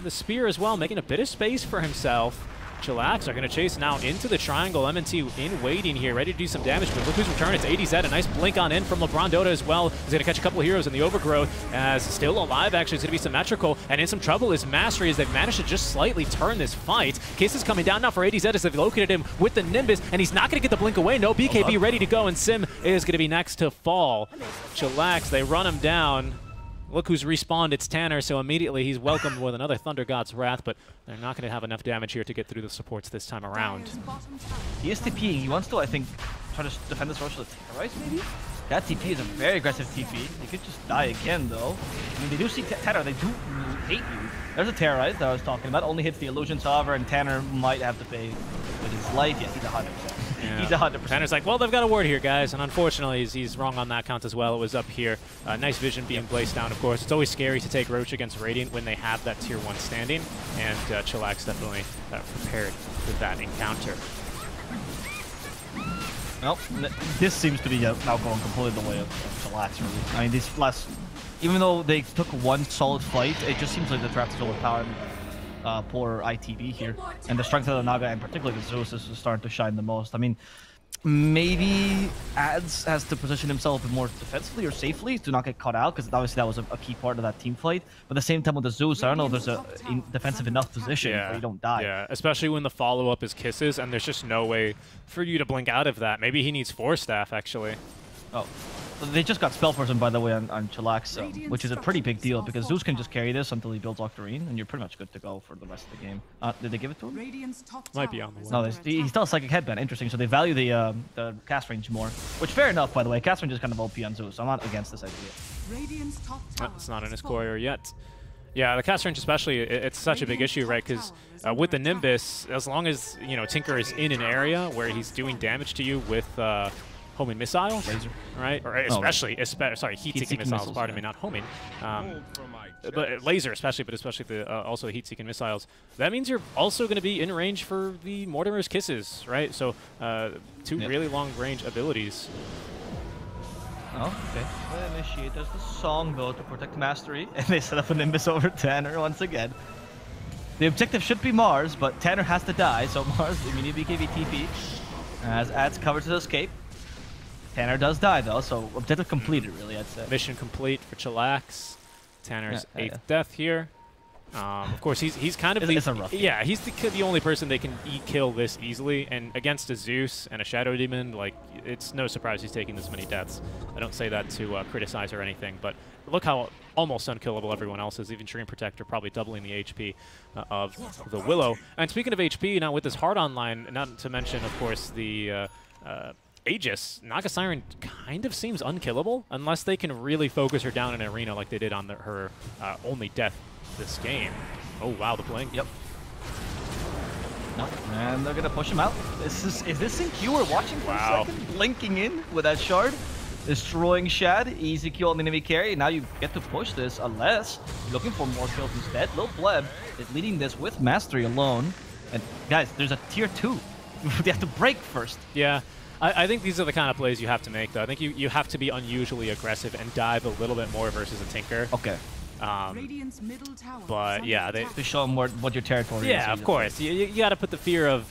B: The Spear as well, making a bit of space for himself. CHILLAX are going to chase now into the triangle. MNT in waiting here, ready to do some damage, but look who's returned. It's 80Z. A nice blink on in from LeBron Dota as well. He's going to catch a couple of heroes in the overgrowth as still alive, actually. It's going to be symmetrical, and in some trouble is Mastery as they've managed to just slightly turn this fight. Kiss is coming down now for 80Z as they've located him with the Nimbus, and he's not going to get the blink away. No, BKB ready to go, and Sim is going to be next to fall. CHILLAX, they run him down. Look who's respawned, it's Tanner, so immediately he's welcomed with another Thunder God's Wrath, but they're not going to have enough damage here to get through the supports this time around.
D: He is TPing. He wants to, I think, try to defend this Roche with a Terrorize, maybe? That TP is a very aggressive TP. He could just die again, though. I mean, they do see Tanner. They do hate you. There's a Terrorize that I was talking about. Only hits the Illusions, however, and Tanner might have to pay with his life. Yes, he's 100%.
B: Yeah.
D: He's 100%.
B: Tanner's like, well, they've got a ward here, guys, and unfortunately, he's wrong on that count as well. It was up here. Nice vision being placed down, of course. It's always scary to take Roche against Radiant when they have that tier 1 standing, and CHILLAX definitely prepared for that encounter.
D: Well, this seems to be now going completely the way of CHILLAX, really. I mean, these last... Even though they took one solid fight, it just seems like the draft is overpowered. Poor ITV here. And the strength of the Naga, and particularly the Zeus, is starting to shine the most. I mean, maybe Ads has to position himself a bit more defensively or safely to not get caught out, because obviously that was a key part of that team fight. But at the same time with the Zeus, I don't know if there's a defensive enough position where you don't die.
B: Yeah, especially when the follow-up is kisses, and there's just no way for you to blink out of that. Maybe he needs 4 staff, actually.
D: Oh. They just got Spell Person, by the way, on CHILLAX, which is a pretty big deal, because Zeus can just carry this until he builds Octarine, and you're pretty much good to go for the rest of the game. Did they give it to him?
B: Might be on the way.
D: No, he still has Psychic Headband. Interesting. So they value the cast range more, which fair enough, by the way. Cast range is kind of OP on Zeus. I'm not against this idea.
B: It's not in his core yet. Yeah, the cast range especially, it's such a big issue, right? Because with the Nimbus, as long as, you know, Tinker is in an area where he's doing damage to you with homing missiles, right? Or especially, sorry, heat-seeking missiles, pardon me, not homing. But laser especially, but especially the also heat-seeking missiles. That means you're also going to be in range for the Mortimer's Kisses, right? So 2 really long-range abilities.
D: Oh, okay. Well, initiate. There's the song, though, to protect Mastery. And they set up a Nimbus over Tanner once again. The objective should be Mars, but Tanner has to die, so Mars immediately BKB TP. As Ads covers his escape. Tanner does die, though, so objective completed, really, I'd say.
B: Mission complete for CHILLAX. Tanner's 8th death here. Of course, he's kind of
D: it's a rough game.
B: Yeah, he's the only person they can kill this easily, and against a Zeus and a Shadow Demon, like, it's no surprise he's taking this many deaths. I don't say that to criticize or anything, but look how almost unkillable everyone else is. Even Dream Protector probably doubling the HP of the Willow. And speaking of HP, now with this hard online, not to mention, of course, the Aegis, Naga Siren kind of seems unkillable unless they can really focus her down in an arena like they did on her only death this game. Oh wow, the blink.
D: Yep. No, and they're gonna push him out. Is this in Q? We're watching for a second, blinking in with that shard, destroying Shad. Easy kill on the enemy carry. Now you get to push this unless you're looking for more kills instead. Lil Bleb is leading this with Mastery alone. And guys, there's a tier 2. They have to break first.
B: Yeah. I think these are the kind of plays you have to make, though. I think you have to be unusually aggressive and dive a little bit more versus a Tinker.
D: Okay.
B: But yeah,
D: to show him what your territory is.
B: Yeah, of course. You got to put the fear of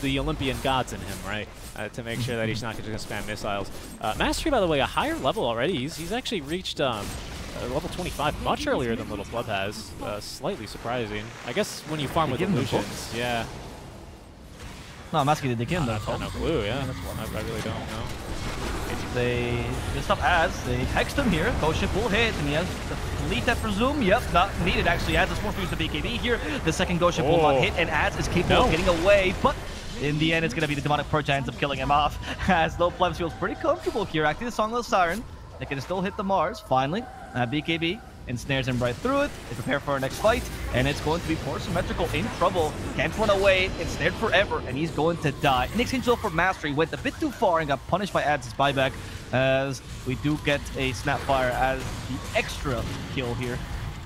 B: the Olympian gods in him, right? To make sure that he's not going to spam missiles. Mastery, by the way, a higher level already. He's actually reached level 25 much earlier than Little Blub has. Slightly surprising. I guess when you farm with illusions, yeah.
D: No, I'm asking, did they give him that?
B: I have no clue, yeah. I really don't know.
D: This stuff Ads, they text him here. Ghost Ship will hit, and he has the fleet, I presume. Yep, not needed actually. Ads is more fused to BKB here. The second Ghost Ship will not hit, and Ads is capable of getting away, but in the end, it's going to be the Demonic Purge that ends up killing him off. As Low Plebs feels pretty comfortable here, acting the Song of the Siren. They can still hit the Mars, finally. BKB ensnares him right through it. They prepare for our next fight, and it's going to be poor Symmetrical in trouble. Can't run away, ensnared forever, and he's going to die. Nick's Angel for Mastery went a bit too far and got punished by Ads' buyback, as we do get a Snapfire as the extra kill here.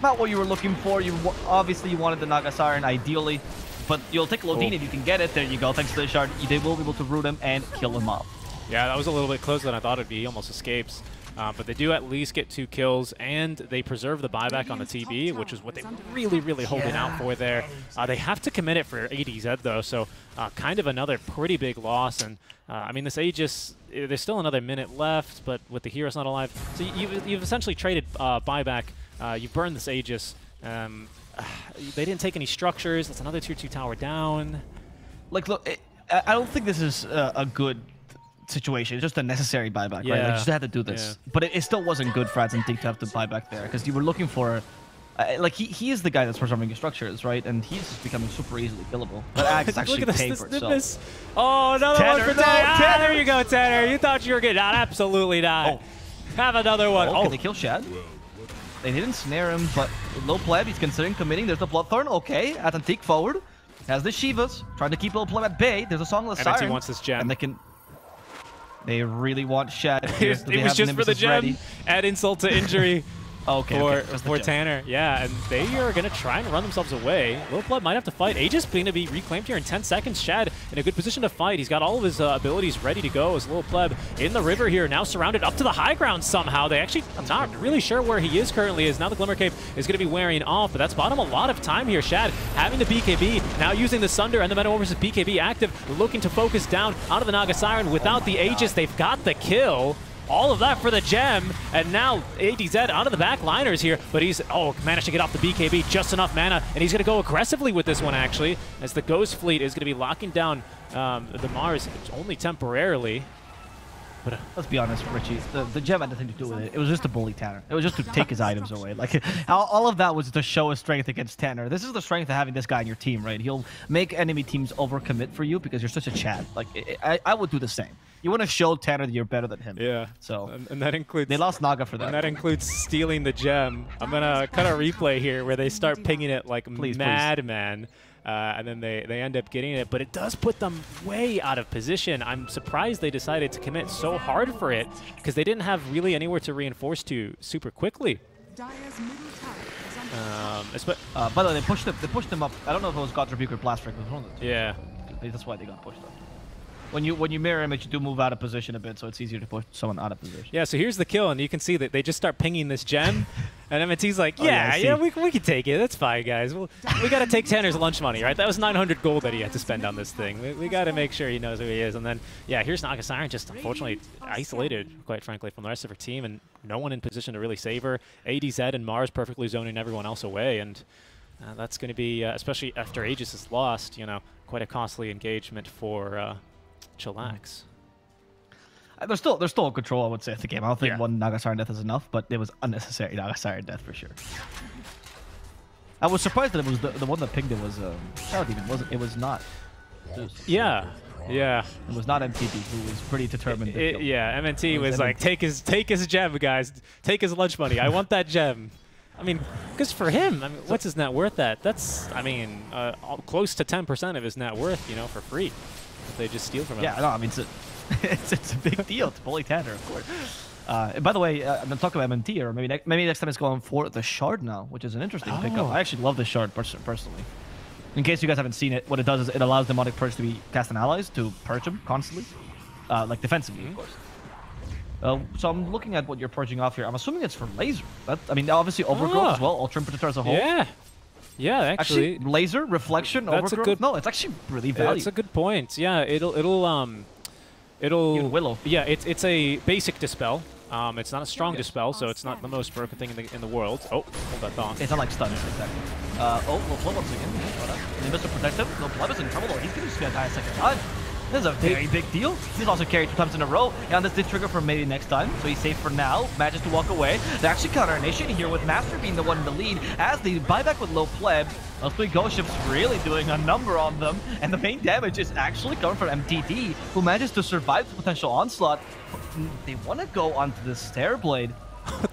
D: Not what you were looking for. Obviously you wanted the Naga Siren, ideally, but you'll take Lodine if you can get it. There you go. Thanks to the shard, they will be able to root him and kill him off.
B: Yeah, that was a little bit closer than I thought it'd be. He almost escapes. But they do at least get 2 kills, and they preserve the buyback on the TB, which is what they're really holding out for there. They have to commit it for 80Z, though, so kind of another pretty big loss. And I mean, this Aegis, there's still another minute left, but with the heroes not alive. So you've essentially traded buyback. You've burned this Aegis. They didn't take any structures. That's another tier 2 tower down.
D: Like, look, I don't think this is a good situation. It's just a necessary buyback, right? Like, you just had to do this. Yeah. But it still wasn't good for Ads and Dink to have to buy back there, because you were looking for... like, he is the guy that's preserving your structures, right? And he's just becoming super easily killable. But Ads is actually paying for itself.
B: Oh, another one for Tanner! There you go, Tanner! You thought you were getting out. Absolutely not. Have another one.
D: Can they kill Shad? They didn't snare him, but Low Pleb, he's considering committing. There's the Bloodthorn. Okay, Atlantique forward. Has the Shivas, trying to keep Low Pleb at bay. There's a Song of the Siren.
B: wants this gem.
D: And they can... They really want Shad.
B: It was just for the gem. Ready? Add insult to injury. for Tanner. Yeah, and they are going to try and run themselves away. Lil Pleb might have to fight. Aegis going to be reclaimed here in 10 seconds. Shad in a good position to fight. He's got all of his abilities ready to go as Lil Pleb in the river here, now surrounded up to the high ground somehow. They actually not really sure where he is currently, as now the Glimmer Cape is going to be wearing off, but that's bought him a lot of time here. Shad having the BKB, now using the Sunder and the Metamorphosis BKB active, looking to focus down onto the Naga Siren without the Aegis. They've got the kill. All of that for the gem, and now ADZ out of the back liners here, but he's managed to get off the BKB, just enough mana, and he's going to go aggressively with this one actually, as the Ghost Fleet is going to be locking down the Mars only temporarily. But
D: let's be honest, Richie, the gem had nothing to do with it. It was just to bully Tanner. It was just to take his items away. Like, all of that was to show his strength against Tanner. This is the strength of having this guy in your team, right? He'll make enemy teams overcommit for you because you're such a Chad. Like, I would do the same. You want to show Tanner that you're better than him.
B: Yeah.
D: So
B: and that includes
D: they lost Naga for that.
B: And that includes stealing the gem. I'm gonna cut a replay here where they start pinging it like madman, and then they end up getting it. But it does put them way out of position. I'm surprised they decided to commit so hard for it because they didn't have really anywhere to reinforce to super quickly.
E: Dire's middle tower is under
D: By the way, they pushed them up. I don't know if it was God's Rebuke or Blast Strike, but one of the two.
B: Yeah.
D: That's why they got pushed up. When you mirror image, you do move out of position a bit, so it's easier to push someone out of position.
B: Yeah, so here's the kill, and you can see that they just start pinging this gem, and MNT's like, yeah, we can take it. That's fine, guys. We got to take Tanner's lunch money, right? That was 900 gold that he had to spend on this thing. We got to make sure he knows who he is. And then, yeah, here's Naga Siren just unfortunately isolated, quite frankly, from the rest of her team, and no one in position to really save her. ADZ and Mars perfectly zoning everyone else away, and that's going to be, especially after Aegis is lost, quite a costly engagement for CHILLAX.
D: There's still control, I would say, of the game. I don't think one Naga Siren death is enough, but it was unnecessary Naga Siren death for sure. I was surprised that it was the one that pinged it was Paladin. It was not Zeus.
B: Yeah.
D: It was not MTD, who was pretty determined.
B: Yeah, MNT was like, take his gem, guys. Take his lunch money. I want that gem. I mean, because for him, what's his net worth at? That's, close to 10% of his net worth, for free. If they just steal from him.
D: Yeah, no, it's a big deal to bully Tanner, of course. And by the way, I'm going to talk about MNT, or maybe next time it's going for the Shard now, which is an interesting pickup. I actually love the Shard personally. In case you guys haven't seen it, what it does is it allows Demonic Purge to be cast on allies to purge them constantly, like defensively, of course. So I'm looking at what you're purging off here. I'm assuming it's for laser. Obviously Overgrowth as well, Ultra Impetrator as a whole.
B: Yeah, actually
D: laser, reflection, overgrowth. No, it's actually really valuable.
B: That's a good point. Yeah, it'll
D: Even Willow.
B: Yeah, it's a basic dispel. It's not a strong dispel, so it's not the most broken thing in the world. Oh, hold that thought.
D: It's not like stun, exactly. Lil Pleb once again. He missed a protective. Lil Pleb is in trouble, or he's going to die a second time. This is a very big deal. He's also carried 2 times in a row, and this did trigger for maybe next time, so he's safe for now. Manages to walk away. They're actually counter-initiating here with Master being the one in the lead as they buy back with Lil Pleb. Those 3 ghost ships really doing a number on them, and the main damage is actually coming from MTD, who manages to survive the potential onslaught. They want to go onto the Stairblade.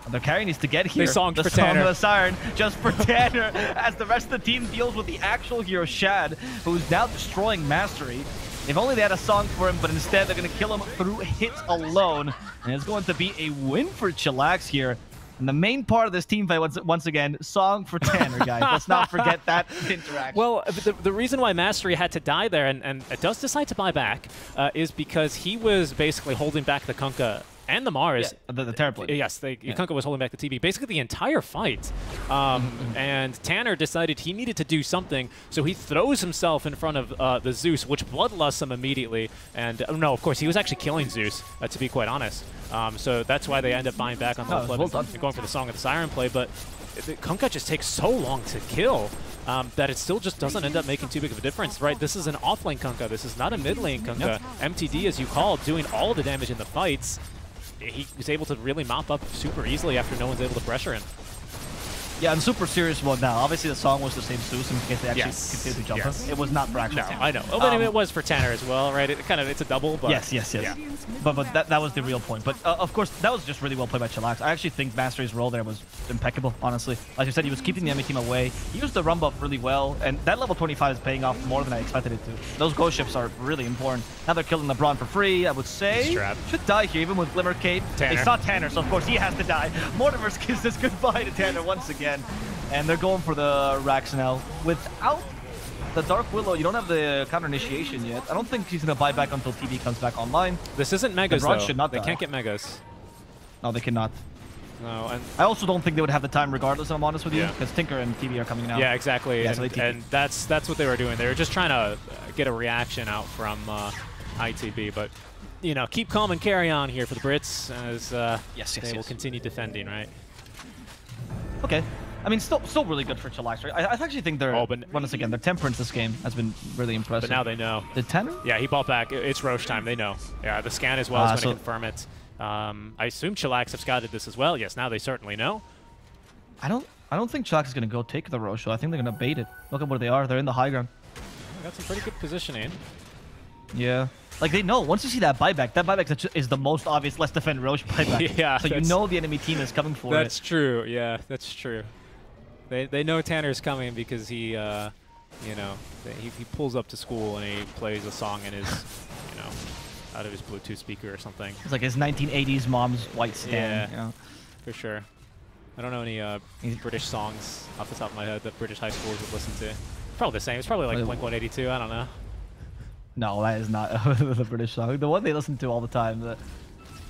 D: Their carry needs to get here.
B: They songed
D: the
B: for
D: song
B: Tanner.
D: of the Siren just for Tanner, as the rest of the team deals with the actual hero Shad, who's now destroying Mastery. If only they had a song for him, but instead they're going to kill him through hits alone. And it's going to be a win for CHILLAX here. And the main part of this team fight, once again, song for Tanner, guys. Let's not forget that interaction.
B: Well, the reason why Mastery had to die there, and does decide to buy back, is because he was basically holding back the Kunkka and the Mars.
D: Yeah, the Terrorblade.
B: Yes, Kunkka was holding back the TB basically the entire fight. And Tanner decided he needed to do something, so he throws himself in front of the Zeus, which bloodlusts him immediately. And no, of course, he was actually killing Zeus, to be quite honest. So that's why they end up buying back on the and going for the Song of the Siren play. But the Kunkka just takes so long to kill that it still just doesn't end up making too big of a difference, right? This is an off-lane Kunkka. This is not a mid-lane Kunkka. MTD, as you called, doing all the damage in the fights. He was able to really mop up super easily after no one's able to pressure him.
D: Yeah, and super serious one now. Obviously, the song was the same Zeus in case they actually continued to jump
B: Yes.
D: him. It was not for actual
B: No,
D: Tanner.
B: I know. Oh, but it was for Tanner as well, right? It's a double, but
D: Yes. But that was the real point. But of course, that was just really well played by CHILLAX. I actually think Mastery's role there was impeccable, honestly. Like you said, he was keeping the enemy team away. He used the run buff really well, and that level 25 is paying off more than I expected it to. Those ghost ships are really important. Now they're killing LeBron for free, I would say.
B: Strap.
D: Should die here, even with Glimmer Cape.
B: Tanner.
D: They saw Tanner, so of course he has to die. Mortimer's kisses goodbye to Tanner once again. And they're going for the racks now. Without the Dark Willow, you don't have the counter initiation yet. I don't think he's going to buy back until TV comes back online.
B: This isn't Megas,
D: LeBron
B: though.
D: should not
B: They
D: die.
B: can't get Megas.
D: No, they cannot.
B: No, and
D: I also don't think they would have the time regardless, if I'm honest with you,
B: Yeah.
D: because Tinker and TV are coming out.
B: yeah, exactly.
D: Yeah, so
B: and,
D: they TP.
B: and that's what they were doing. They were just trying to get a reaction out from ITB, but you know, keep calm and carry on here for the Brits as they will continue defending, right?
D: Okay. I mean, still really good for CHILLAX, right? I actually think they're,
B: but
D: once again, their temperance this game has been really impressive.
B: But now they know.
D: The Tanner?
B: Yeah, he bought back. It's Roche time. They know. Yeah, the scan as well is going to
D: so
B: confirm it. I assume CHILLAX have scouted this as well. Yes, now they certainly know.
D: I don't think CHILLAX is going to go take the Roche. I think they're going to bait it. Look at where they are. They're in the high ground.
B: Got some pretty good positioning.
D: Yeah. Like, they know. Once you see that buyback is the most obvious let's defend Roche buyback.
B: Yeah,
D: so you know the enemy team is coming for it.
B: That's true. Yeah, that's true. They know Tanner's coming because he, you know, he pulls up to school and he plays a song in his, you know, out of his Bluetooth speaker or something.
D: It's like his 1980s mom's white stand.
B: Yeah,
D: You know?
B: for sure. I don't know any British songs off the top of my head that British high schoolers would listen to. Probably the same. It's probably like Blink-182. I don't know.
D: No, that is not the British song. The one they listen to all the time.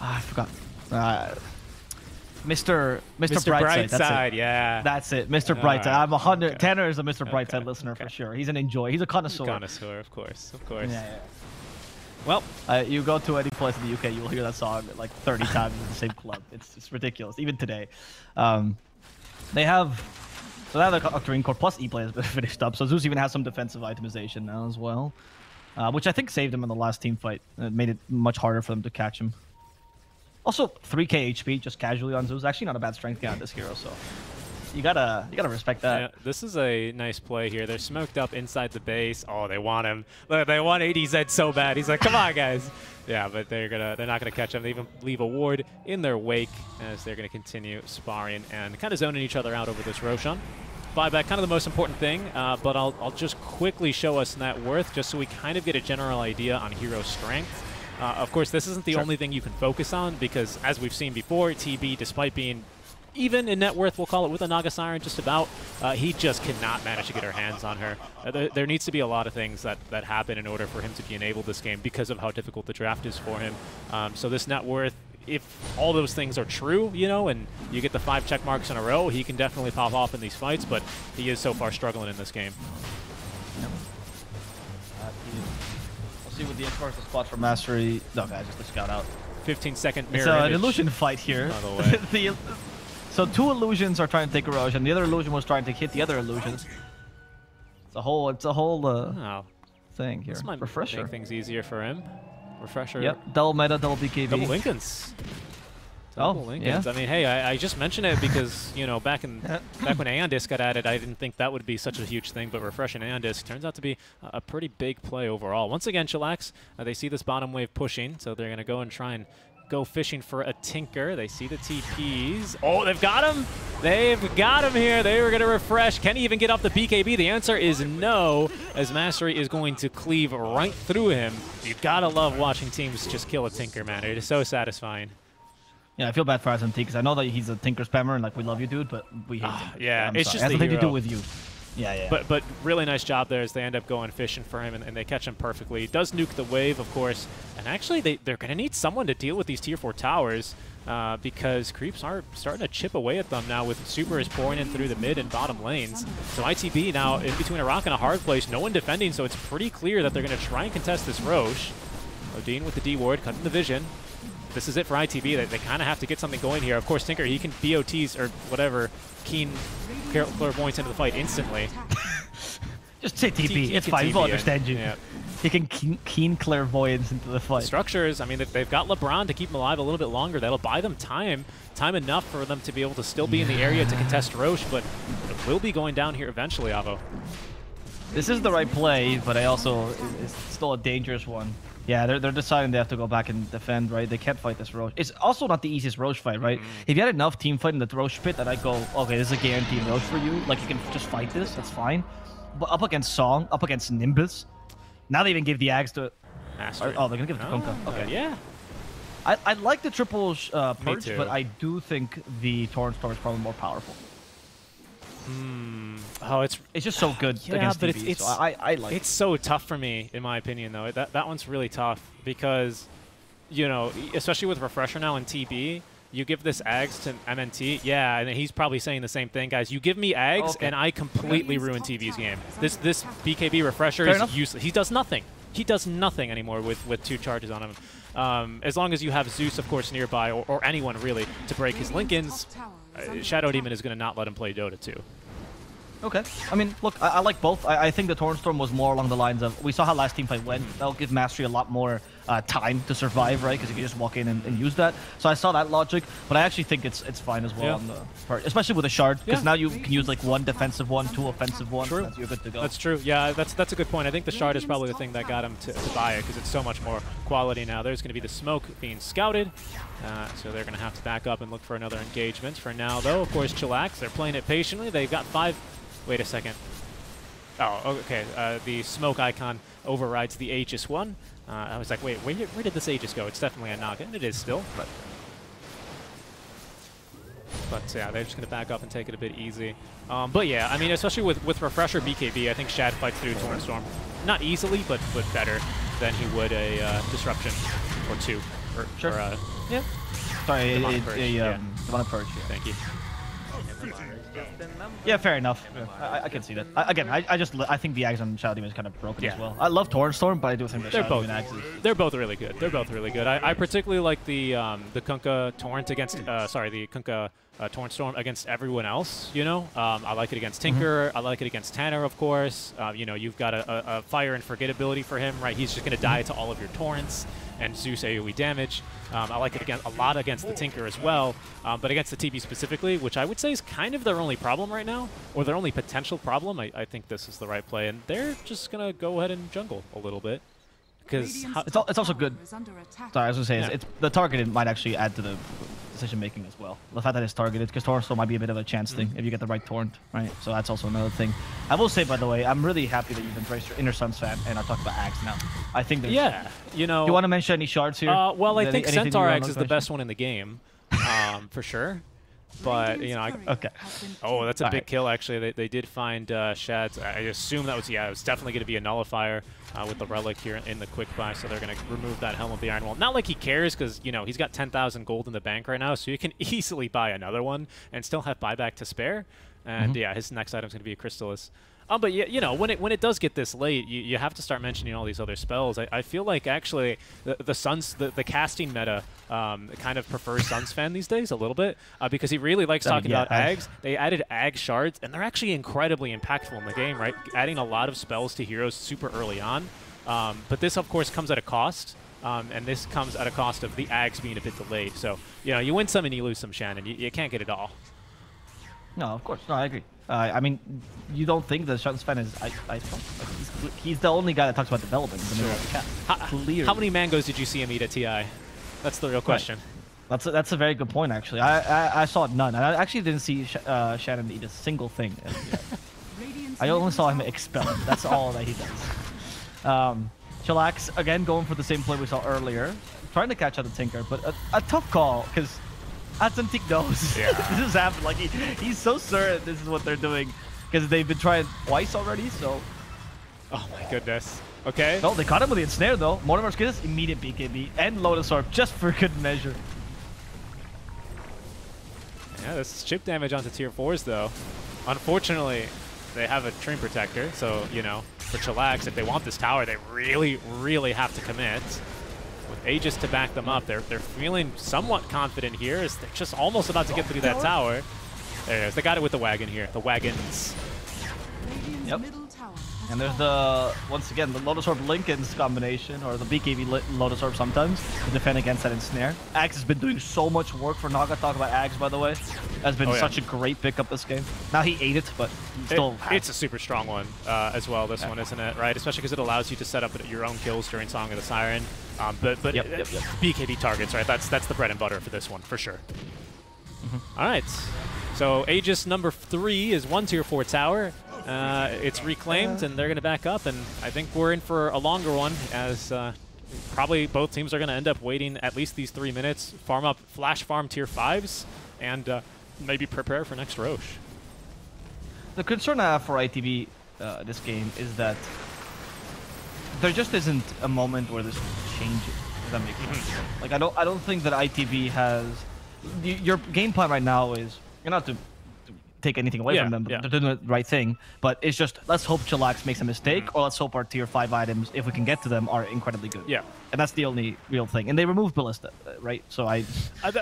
D: I forgot. Mr. Brightside.
B: Brightside, yeah.
D: That's it. Mr. Brightside.
B: Right.
D: I'm 100.
B: Okay.
D: Tanner is a Mr. Brightside listener for sure. He's an enjoyer. He's a connoisseur.
B: Connoisseur, of course. Of course.
D: Yeah.
B: Well,
D: you go to any place in the UK, you will hear that song like 30 times in the same club. It's ridiculous. Even today. They have... So now the Octarine Core plus E-Play has been finished up. So Zeus even has some defensive itemization now as well. Which I think saved him in the last team fight. It made it much harder for them to catch him. Also, 3k HP just casually on Zeus. Actually not a bad strength guy on this hero, so... You gotta respect that.
B: yeah, this is a nice play here. They're smoked up inside the base. Oh, they want him. Look, they want ADZ so bad. He's like, come on, guys. Yeah, but they're not gonna catch him. They even leave a ward in their wake as they're gonna continue sparring and kind of zoning each other out over this Roshan. Buyback, kind of the most important thing, but I'll just quickly show us net worth just so we kind of get a general idea on hero strength. Of course, this isn't the only thing you can focus on because, as we've seen before, TB, despite being even in net worth, we'll call it, with a Naga Siren just about, he just cannot manage to get her hands on her. There needs to be a lot of things that happen in order for him to be enabled this game because of how difficult the draft is for him. So this net worth, if all those things are true, you know, and you get the 5 check marks in a row, he can definitely pop off in these fights, but he is so far struggling in this game.
D: We'll see what the first spot for Mastery. No, guys, just to scout out.
B: 15-second mirror
D: It's an
B: image,
D: illusion fight here.
B: by the way.
D: So 2 illusions are trying to take Erosion. The other illusion was trying to hit the other illusions. It's a whole
B: Oh,
D: thing here.
B: this might
D: Refresher.
B: make things easier for him. Refresher.
D: Yep, double meta, double BKB.
B: Double Lincolns. Double Lincolns.
D: yeah.
B: I mean, hey, I just mentioned it because, you know, back when Aeon Disc got added, I didn't think that would be such a huge thing, but refreshing Aeon Disc turns out to be a pretty big play overall. Once again, CHILLAX, they see this bottom wave pushing, so they're going to go and try and go fishing for a Tinker. They see the TPs. Oh, they've got him! They've got him here. They were going to refresh. Can he even get off the BKB? The answer is no, as Mastery is going to cleave right through him. You've got to love watching teams just kill a Tinker, man. It is so satisfying.
D: Yeah, I feel bad for SMT because I know that he's a Tinker spammer and like we love you, dude, but we hate him.
B: Yeah, it's just
D: it has
B: the
D: nothing to do
B: hero.
D: with you. Yeah.
B: But really nice job there as they end up going fishing for him, and they catch him perfectly. He does nuke the wave, of course, and actually they're going to need someone to deal with these tier 4 towers because creeps are starting to chip away at them now with supers pouring in through the mid and bottom lanes. So ITB now in between a rock and a hard place, no one defending, so it's pretty clear that they're going to try and contest this Roche. Odin with the D ward, cutting the vision. This is it for ITB. They kind of have to get something going here. Of course, Tinker, he can BOTs or whatever, keen clairvoyance into the fight instantly.
D: Just say TP. It's fine. We'll understand you.
B: Yeah.
D: He can keen clairvoyance into the fight.
B: Structures, I mean, they've got LeBron to keep him alive a little bit longer. That'll buy them time enough for them to be able to still be in the area to contest Roche, but it will be going down here eventually, Avo.
D: This is the right play, but it's still a dangerous one. Yeah, they're deciding they have to go back and defend, right? They can't fight this Roche. It's also not the easiest Roche fight, right? If you had enough team fight in the Roche pit that I go, okay, this is a guaranteed Roche for you. Like, you can just fight this, that's fine. But up against Song, up against Nimbus, now they even gave the Axe to...
B: Mastery.
D: Oh, they're going to give it to Kunkka. Okay.
B: Yeah.
D: I like the triple purge,
B: too.
D: but I do think the Torrent Storm is probably more powerful.
B: Oh, it's
D: just so good against
B: but
D: DB,
B: it's
D: so I like
B: it's so tough for me, in my opinion, though. That one's really tough because, you know, especially with Refresher now in TB, you give this Ags to MNT, yeah, and he's probably saying the same thing, guys. You give me Ags, and I completely ruin TB's game. This BKB Refresher is useless. He does nothing. He does nothing anymore with 2 charges on him. As long as you have Zeus, of course, nearby, or anyone, really, to break his Lincolns, Shadow Demon is going to not let him play Dota 2.
D: Okay. I mean, look, I like both. I think the Torrent Storm was more along the lines of, we saw how last team fight went. That'll give Mastery a lot more time to survive, right? Because you can just walk in and use that. So I saw that logic, but I actually think it's fine as well on the part, especially with a shard, because now you can use like 1 defensive one, 2 offensive one. True. You're good to go.
B: That's true. Yeah, that's a good point. I think the shard is probably the thing that got him to buy it, because it's so much more quality now. There's going to be the smoke being scouted, so they're going to have to back up and look for another engagement. For now, though, of course, CHILLAX, they're playing it patiently. They've got 5... Wait a second. Oh, okay. The smoke icon overrides the Aegis one. I was like, wait, where did this Aegis go? It's definitely a noggin. It is still, but yeah, they're just going to back up and take it a bit easy. But yeah, I mean, especially with Refresher BKB, I think Shad fights through Torrent Storm. Not easily, but better than he would a Disruption or 2.
D: Sure.
B: Yeah.
D: Sorry, Demonic Purge. Demonic Purge.
B: Yeah. Thank you.
D: Yeah, fair enough. I can see that. Again, I think the Ags on Shadow Demon is kind of broken as well. I love Torrent Storm, but I do think
B: they're both really good. They're both really good. I particularly like the Kunkka Torrent against the Kunkka Torrent Storm against everyone else. You know, I like it against Tinker. I like it against Tanner, of course. You know, you've got a fire and forget ability for him, right? He's just going to die to all of your torrents and Zeus AoE damage. I like it a lot against the Tinker as well, but against the TB specifically, which I would say is kind of their only problem right now, or their only potential problem, I think this is the right play, and they're just going to go ahead and jungle a little bit. Because
D: it's also good. Sorry, I was going to say, it's the targeted might actually add to the decision-making as well. The fact that it's targeted, because Torrent Storm might be a bit of a chance thing if you get the right Torrent, right? So that's also another thing. I will say, by the way, I'm really happy that you've embraced your Inner Suns fan and are talking about Ags now. I think there's...
B: Yeah, you know...
D: You want to mention any shards here?
B: Well, I think Centaur Ags is the best one in the game, for sure. But, you know,
D: okay.
B: Oh, that's a big kill, actually. They did find Shad's. I assume that was, it was definitely going to be a nullifier with the Relic here in the quick buy, so they're going to remove that Helm of the Iron Wall. Not like he cares, because, you know, he's got 10,000 gold in the bank right now, so you can easily buy another one and still have buyback to spare. And, yeah, his next item's going to be a Crystallis. But yeah, you know, when it does get this late, you have to start mentioning all these other spells. I feel like actually the casting meta kind of prefers Suns fan these days a little bit because he really likes talking about Ags. They added Ag shards, and they're actually incredibly impactful in the game, right? Adding a lot of spells to heroes super early on. But this, of course, comes at a cost. And this comes at a cost of the Ags being a bit delayed. So, you know, you win some and you lose some, Shannon. You can't get it all.
D: No, of course. No, I agree. I mean, you don't think that Suns fan is he's the only guy that talks about development in the middle of the cap.
B: How many mangoes did you see him eat at TI? That's the real question.
D: Right. That's a very good point, actually. I saw none. I actually didn't see Shannon eat a single thing. I only saw him expel. That's all that he does. CHILLAX, again, going for the same play we saw earlier. Trying to catch out the Tinker, but a tough call, because Atlantic knows this is happening. Like, he's so certain this is what they're doing, because they've been trying twice already, so...
B: Oh my goodness. Okay.
D: No, they caught him with the ensnare, though. Mortimer's gets this immediate BKB and Lotus Orb, just for good measure.
B: Yeah, this is chip damage onto tier 4s, though. Unfortunately, they have a Treant Protector, so, you know, for CHILLAX, if they want this tower, they really, really have to commit. With Aegis to back them up, they're feeling somewhat confident here, as they're just almost about to get through that tower. There it is. They got it with the wagon here. The wagons.
D: Yep. And there's the, once again, the Lotus Orb Lincoln's combination, or the BKB Lotus Orb sometimes, to defend against that ensnare. Axe has been doing so much work for Naga. Talk about Axe, by the way. Has been such a great pickup this game. Now he ate it, but still.
B: It's a super strong one as well, this one, isn't it? Right? Especially because it allows you to set up your own kills during Song of the Siren. But BKB targets, right? That's the bread and butter for this one, for sure. All right. So Aegis number 3 is 1 tier 4 tower. It's reclaimed, and they're going to back up, and I think we're in for a longer one, as probably both teams are going to end up waiting at least these 3 minutes, farm up, flash farm tier 5s, and maybe prepare for next Roche.
D: The concern I have for ITV this game is that there just isn't a moment where this changes. Does that make sense? Like I don't think that ITV has your game plan right now is not to take anything away from them, but they're doing the right thing. But it's just, let's hope CHILLAX makes a mistake, or let's hope our tier 5 items, if we can get to them, are incredibly good. Yeah. And that's the only real thing. And they removed Ballista, right? So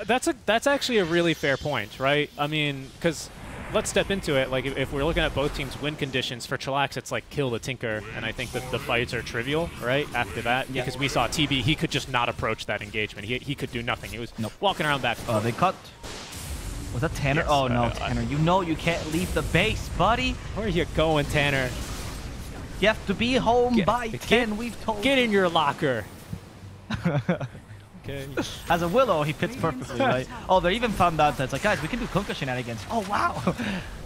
B: that's actually a really fair point, right? I mean, because let's step into it. Like, if we're looking at both teams' win conditions, for CHILLAX, it's like kill the Tinker, and I think that the fights are trivial, right, after that. Because we saw TB, he could just not approach that engagement. He could do nothing. He was walking around back.
D: They cut. Was that Tanner? Yes, oh no, Tanner. You know you can't leave the base, buddy.
B: Where are you going, Tanner?
D: You have to be home by 10, we've told you.
B: Get in your locker. Okay.
D: As a Willow, he fits perfectly, right? Oh, they even found out that it's like, guys, we can do Kunkka shenanigans. Oh, wow.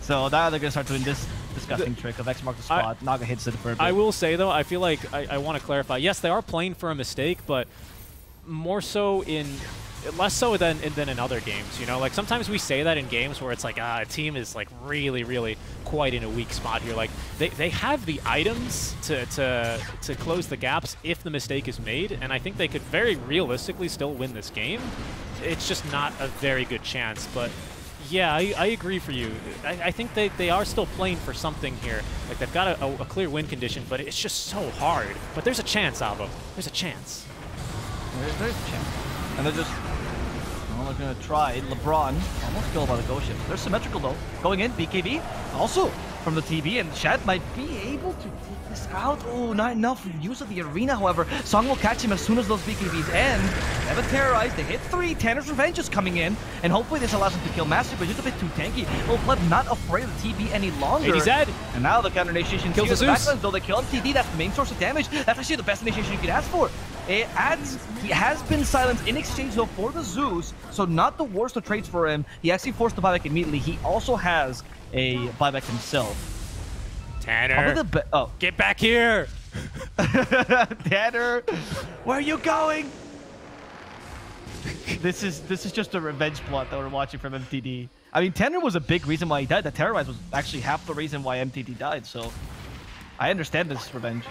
D: So now they're going to start doing this disgusting trick of X mark the spot. Naga hits it for a bit.
B: I will say, though, I feel like I want to clarify. Yes, they are playing for a mistake, but more so less so than in other games, you know? Like, sometimes we say that in games where it's like, a team is, like, really, really quite in a weak spot here. Like, they have the items to close the gaps if the mistake is made, and I think they could very realistically still win this game. It's just not a very good chance, but yeah, I agree for you. I think they are still playing for something here. Like, they've got a clear win condition, but it's just so hard. But there's a chance, Albo. There's a chance.
D: There's a chance. And they're just... Well, they're going to try. LeBron almost killed by the Ghost Ship. They're symmetrical, though. Going in, BKB. Also from the TB, and Shad might be able to take this out. Oh, not enough use of the arena, however. Song will catch him as soon as those BKBs end. They have a terrorized. They hit 3. Tanner's Revenge is coming in, and hopefully this allows him to kill Master, but just a bit too tanky. Little Pleb not afraid of the TB any longer.
B: ADZ.
D: And now the counter initiation
B: kills the Zeus.
D: Though they kill him, TB, that's the main source of damage. That's actually the best initiation you could ask for. He has been silenced in exchange, though, for the Zeus, so not the worst of trades for him. He actually forced the buyback immediately. He also has a buyback himself.
B: Tanner, get back here!
D: Tanner, where are you going? This is just a revenge plot that we're watching from MTD. I mean, Tanner was a big reason why he died. The Terrorize was actually half the reason why MTD died, so I understand this revenge.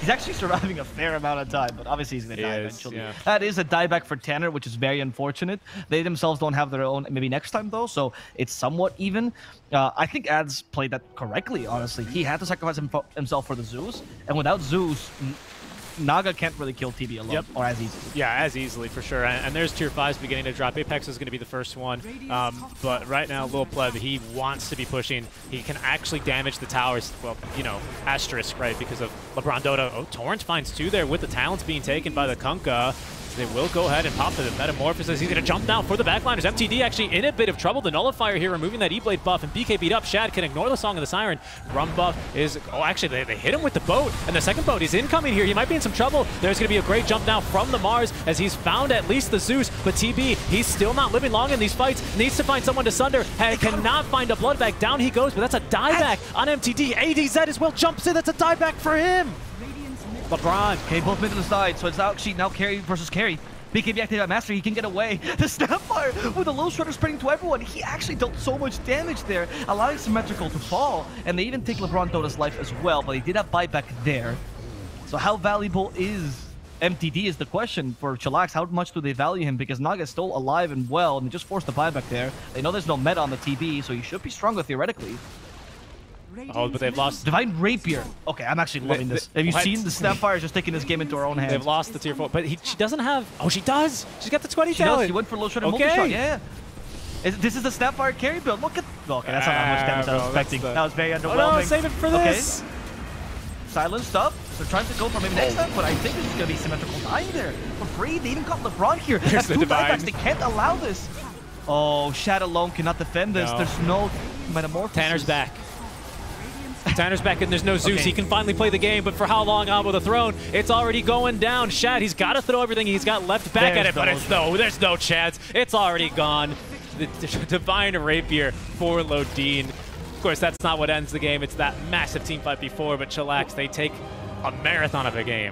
D: He's actually surviving a fair amount of time, but obviously he's going to die eventually. Yeah. That is a dieback for Tanner, which is very unfortunate. They themselves don't have their own, maybe next time, though, so it's somewhat even. I think Ads played that correctly, honestly. He had to sacrifice himself for the Zeus, and without Zeus, Naga can't really kill TB alone, or as easily.
B: Yeah, as easily, for sure. And there's tier 5s beginning to drop. Apex is going to be the first one. But right now, Lil Pleb, he wants to be pushing. He can actually damage the towers. Well, you know, asterisk, right, because of LeBron Dota. Oh, Torrent finds 2 there with the talents being taken by the Kunkka. They will go ahead and pop to the Metamorphosis. He's going to jump now for the backliners. MTD actually in a bit of trouble. The Nullifier here removing that E-Blade buff, and BK beat up. Shad can ignore the Song of the Siren. Rum buff is... Oh, actually, they hit him with the boat, and the second boat is incoming here. He might be in some trouble. There's going to be a great jump now from the Mars as he's found at least the Zeus, but TB, he's still not living long in these fights. Needs to find someone to sunder, and cannot find a Bloodback. Down he goes, but that's a dieback on MTD. ADZ as well jumps in. That's a dieback for him. LeBron.
D: Okay, both mid to the side, so it's actually now carry versus carry. BKB activated by Master, he can get away. The Snapfire with the low shredder spreading to everyone. He actually dealt so much damage there, allowing Symmetrical to fall. And they even take LeBron Dota's life as well, but he did have buyback there. So how valuable is MTD is the question for CHILLAX. How much do they value him? Because Naga is still alive and well, and they just forced the buyback there. They know there's no meta on the TB, so he should be stronger theoretically.
B: Oh, but they've lost...
D: Divine Rapier. Okay, I'm actually loving this. Have you seen the Snapfire just taking this game into her own hands?
B: They've lost the tier 4, but she doesn't have... Oh, she does! She's got the 20
D: She does. She went for low shot and multi-shot, yeah. This is the Snapfire carry build. Look at... Okay, that's not how much damage I was expecting. That was very underwhelming.
B: Oh, no, save it for this!
D: silenced up. They're trying to go for maybe next time, but I think this is going to be symmetrical dying there. For free, they even caught LeBron here. That's
B: the
D: 2
B: divine.
D: diebags. They can't allow this. Oh, Shad alone cannot defend this.
B: No.
D: There's no metamorphosis.
B: Tanner's back. Tanner's back and there's no Zeus.
D: Okay.
B: He can finally play the game, but for how long on with the throne? It's already going down. Shad, he's got to throw everything he's got left back at it, but there's no chance. It's already gone. The divine rapier for Lodine. Of course, that's not what ends the game. It's that massive team fight before, but CHILLAX, they take a marathon of a game.